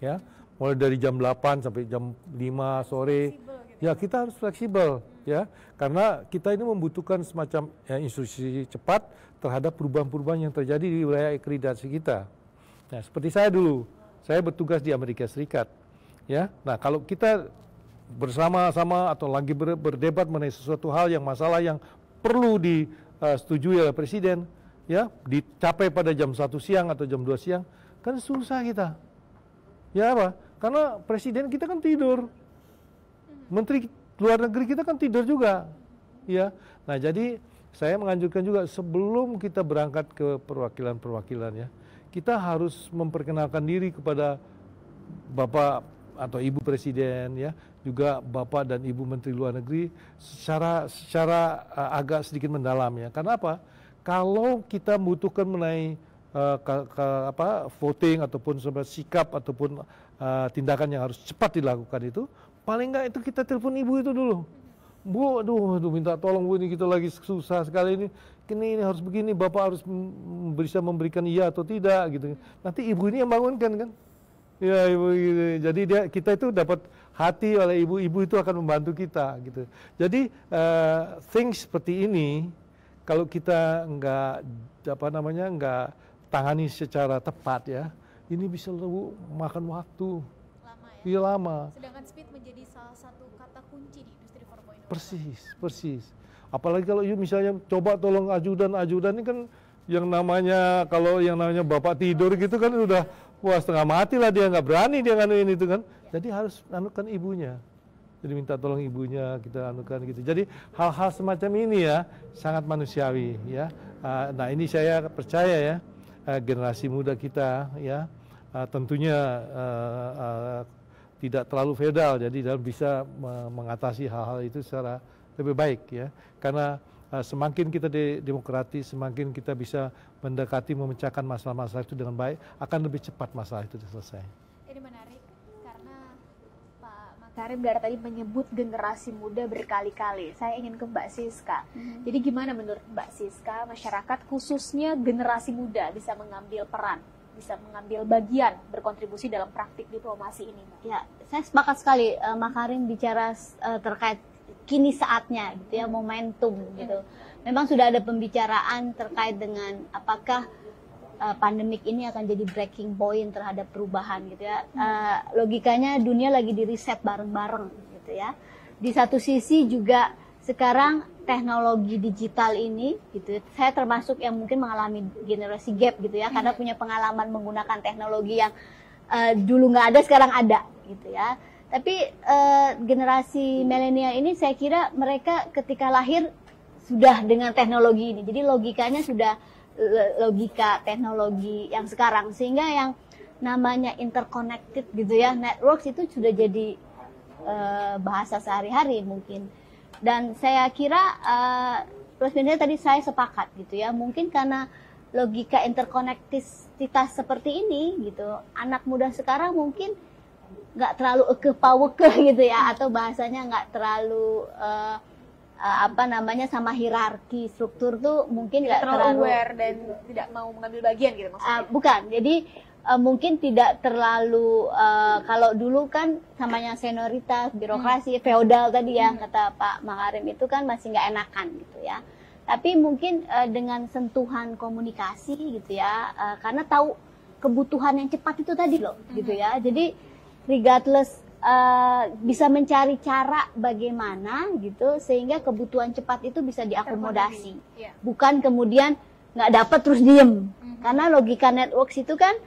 ya, mulai dari jam 8 sampai jam 5 sore, ya kita harus fleksibel, ya, karena kita ini membutuhkan semacam instruksi cepat terhadap perubahan-perubahan yang terjadi di wilayah akreditasi kita. Nah, seperti saya dulu, saya bertugas di Amerika Serikat, ya. Nah, kalau kita bersama-sama atau lagi berdebat mengenai sesuatu hal yang masalah yang perlu disetujui oleh presiden, ya, dicapai pada jam 1 siang atau jam 2 siang, kan susah kita. Ya apa? Karena presiden kita kan tidur, menteri luar negeri kita kan tidur juga, ya. Nah, jadi saya menganjurkan juga sebelum kita berangkat ke perwakilan-perwakilan ya, kita harus memperkenalkan diri kepada Bapak atau Ibu Presiden ya, juga Bapak dan Ibu Menteri Luar Negeri secara agak sedikit mendalam ya. Karena apa? Kalau kita membutuhkan mengenai voting ataupun sikap ataupun tindakan yang harus cepat dilakukan itu, paling enggak itu kita telepon Ibu itu dulu. Bu, aduh minta tolong Bu, ini kita lagi susah sekali ini harus begini, Bapak harus bisa memberikan iya atau tidak gitu. Nanti Ibu ini yang bangunkan kan. Ya Ibu gitu. Jadi kita itu dapat hati oleh Ibu itu akan membantu kita gitu. Jadi things seperti ini kalau kita nggak tangani secara tepat ya, ini bisa makan waktu. Lama ya? Iya lama. Sedangkan speed menjadi salah satu kata kunci di industri 4.0. Persis. Apalagi kalau misalnya coba tolong ajudan ini kan yang namanya bapak tidur gitu kan udah setengah mati lah, dia nggak berani dia nganuin itu kan. Jadi harus anukan ibunya. Jadi minta tolong ibunya kita anukan gitu. Jadi hal-hal semacam ini ya sangat manusiawi ya. Nah ini saya percaya ya generasi muda kita ya tentunya tidak terlalu feodal, jadi bisa mengatasi hal-hal itu secara lebih baik ya. Karena semakin kita demokratis, semakin kita bisa mendekati memecahkan masalah-masalah itu dengan baik, akan lebih cepat masalah itu selesai. Ini menarik karena Pak Makarim dari tadi menyebut generasi muda berkali-kali. Saya ingin ke Mbak Siska. Jadi gimana menurut Mbak Siska masyarakat khususnya generasi muda bisa mengambil peran, bisa mengambil bagian, berkontribusi dalam praktik diplomasi ini, Mbak? Ya, saya sepakat sekali Makarim bicara terkait kini saatnya gitu ya, momentum gitu. Memang sudah ada pembicaraan terkait dengan apakah pandemik ini akan jadi breaking point terhadap perubahan gitu ya. Logikanya dunia lagi di reset bareng-bareng gitu ya. Di satu sisi juga sekarang teknologi digital ini gitu, saya termasuk yang mungkin mengalami generasi gap gitu ya, karena punya pengalaman menggunakan teknologi yang dulu nggak ada sekarang ada gitu ya. Tapi generasi milenial ini saya kira mereka ketika lahir sudah dengan teknologi ini, jadi logikanya sudah logika teknologi yang sekarang, sehingga yang namanya interconnected gitu ya, networks itu sudah jadi bahasa sehari-hari mungkin. Dan saya kira plus minusnya tadi saya sepakat gitu ya, mungkin karena logika interkonektivitas seperti ini gitu, anak muda sekarang mungkin nggak terlalu paweke gitu ya, atau bahasanya nggak terlalu sama hierarki struktur tuh mungkin nggak terlalu aware dan tidak mau mengambil bagian gitu maksudnya. Bukan, jadi mungkin tidak terlalu kalau dulu kan namanya senioritas, birokrasi, feodal tadi ya kata Pak Makarim, itu kan masih nggak enakan gitu ya. Tapi mungkin dengan sentuhan komunikasi gitu ya, karena tahu kebutuhan yang cepat itu tadi loh gitu ya. Jadi regardless bisa mencari cara bagaimana gitu sehingga kebutuhan cepat itu bisa diakomodasi. Bukan kemudian nggak dapat terus diem. Karena logika networks itu kan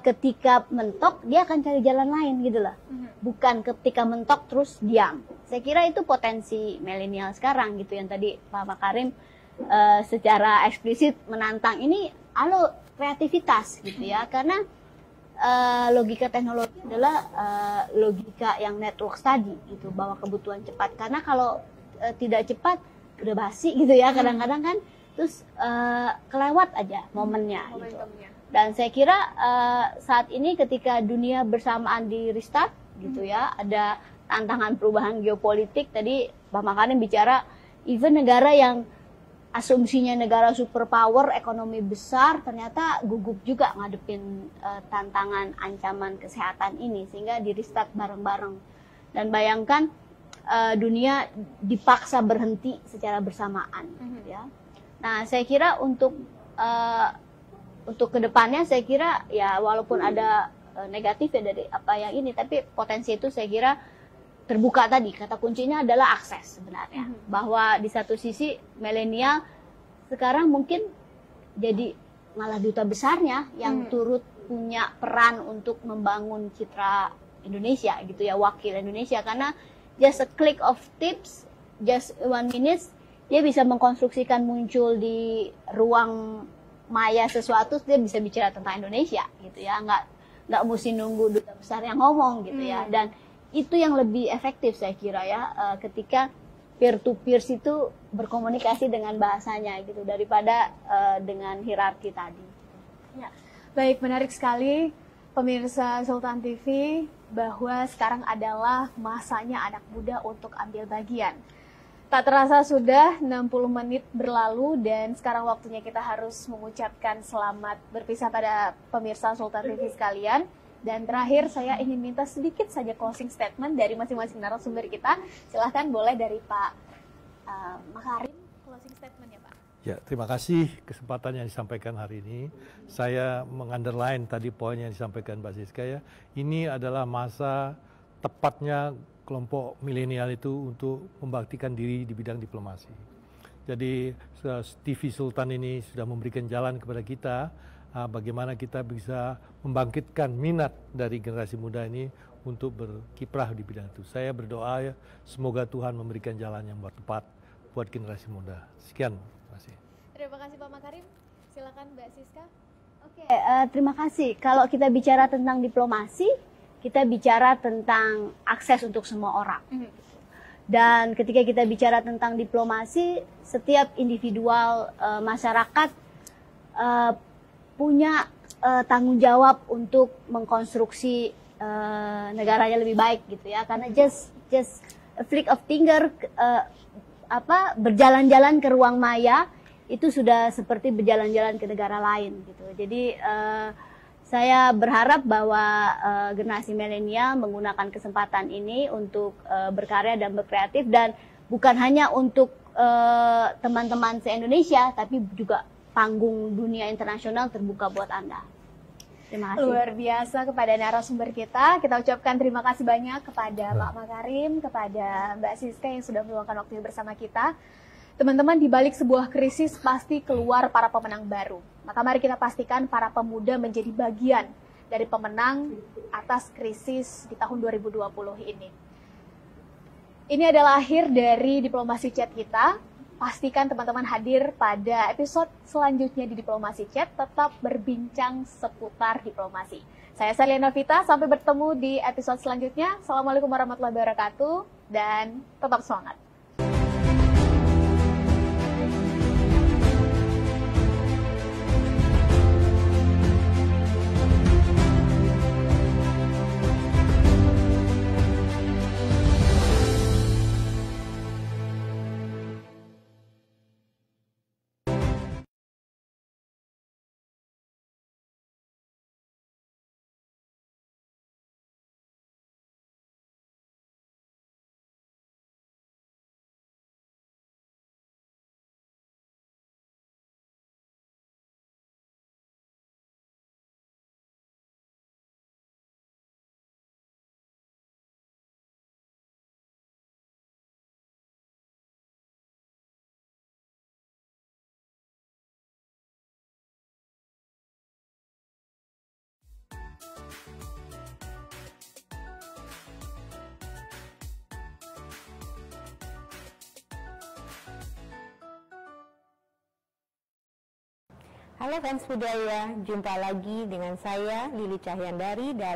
ketika mentok dia akan cari jalan lain gitu lah, bukan ketika mentok terus diam. Saya kira itu potensi milenial sekarang gitu yang tadi Pak Makarim secara eksplisit menantang ini, kreativitas gitu ya, karena logika teknologi adalah logika yang network tadi gitu, bahwa kebutuhan cepat. Karena kalau tidak cepat udah basi gitu ya kadang-kadang kan, terus kelewat aja momennya gitu. Dan saya kira saat ini ketika dunia bersamaan di restart gitu ya, ada tantangan perubahan geopolitik. Tadi Pak Makarim bicara, even negara yang asumsinya negara superpower, ekonomi besar, ternyata gugup juga ngadepin tantangan ancaman kesehatan ini, sehingga di restart bareng-bareng. Dan bayangkan dunia dipaksa berhenti secara bersamaan gitu ya. Nah, saya kira untuk kedepannya saya kira ya walaupun ada negatif ya dari apa yang ini, tapi potensi itu saya kira terbuka tadi. Kata kuncinya adalah akses sebenarnya. Bahwa di satu sisi milenial sekarang mungkin jadi malah duta besarnya yang turut punya peran untuk membangun citra Indonesia gitu ya, wakil Indonesia, karena just a click of tips, just 1 minute dia bisa mengkonstruksikan muncul di ruang maya sesuatu, dia bisa bicara tentang Indonesia gitu ya, nggak mesti nunggu duta besar yang ngomong gitu ya. Dan itu yang lebih efektif saya kira ya, ketika peer to peer itu berkomunikasi dengan bahasanya gitu, daripada dengan hierarki tadi. Ya, baik, menarik sekali pemirsa Sultan TV, bahwa sekarang adalah masanya anak muda untuk ambil bagian. Tak terasa sudah 60 menit berlalu dan sekarang waktunya kita harus mengucapkan selamat berpisah pada pemirsa Sultan TV sekalian. Dan terakhir saya ingin minta sedikit saja closing statement dari masing-masing narasumber kita. Silahkan, boleh dari Pak Makarim, closing statement-nya Pak. Ya, terima kasih kesempatan yang disampaikan hari ini. Saya mengunderline tadi poin yang disampaikan Mbak Siska ya. Ini adalah masa tepatnya kelompok milenial itu untuk membaktikan diri di bidang diplomasi. Jadi TV Sultan ini sudah memberikan jalan kepada kita bagaimana kita bisa membangkitkan minat dari generasi muda ini untuk berkiprah di bidang itu. Saya berdoa ya, semoga Tuhan memberikan jalan yang tepat buat generasi muda. Sekian, terima kasih. Terima kasih Pak Makarim. Silakan Mbak Siska. Oke, terima kasih. Kalau kita bicara tentang diplomasi, kita bicara tentang akses untuk semua orang. Dan ketika kita bicara tentang diplomasi, setiap individual masyarakat punya tanggung jawab untuk mengkonstruksi negaranya lebih baik gitu ya. Karena just a flick of finger, berjalan-jalan ke ruang maya itu sudah seperti berjalan-jalan ke negara lain gitu. Jadi saya berharap bahwa generasi milenial menggunakan kesempatan ini untuk berkarya dan berkreatif, dan bukan hanya untuk teman-teman se-Indonesia, tapi juga panggung dunia internasional terbuka buat Anda. Terima kasih. Luar biasa kepada narasumber kita. Kita ucapkan terima kasih banyak kepada Pak Makarim, kepada Mbak Siska yang sudah meluangkan waktunya bersama kita. Teman-teman, di balik sebuah krisis pasti keluar para pemenang baru. Maka mari kita pastikan para pemuda menjadi bagian dari pemenang atas krisis di tahun 2020 ini. Ini adalah akhir dari Diplomasi Chat kita. Pastikan teman-teman hadir pada episode selanjutnya di Diplomasi Chat, tetap berbincang seputar diplomasi. Saya Salia Novita, sampai bertemu di episode selanjutnya. Assalamualaikum warahmatullahi wabarakatuh, dan tetap semangat. Halo fans budaya, jumpa lagi dengan saya Lili Cahyandari dalam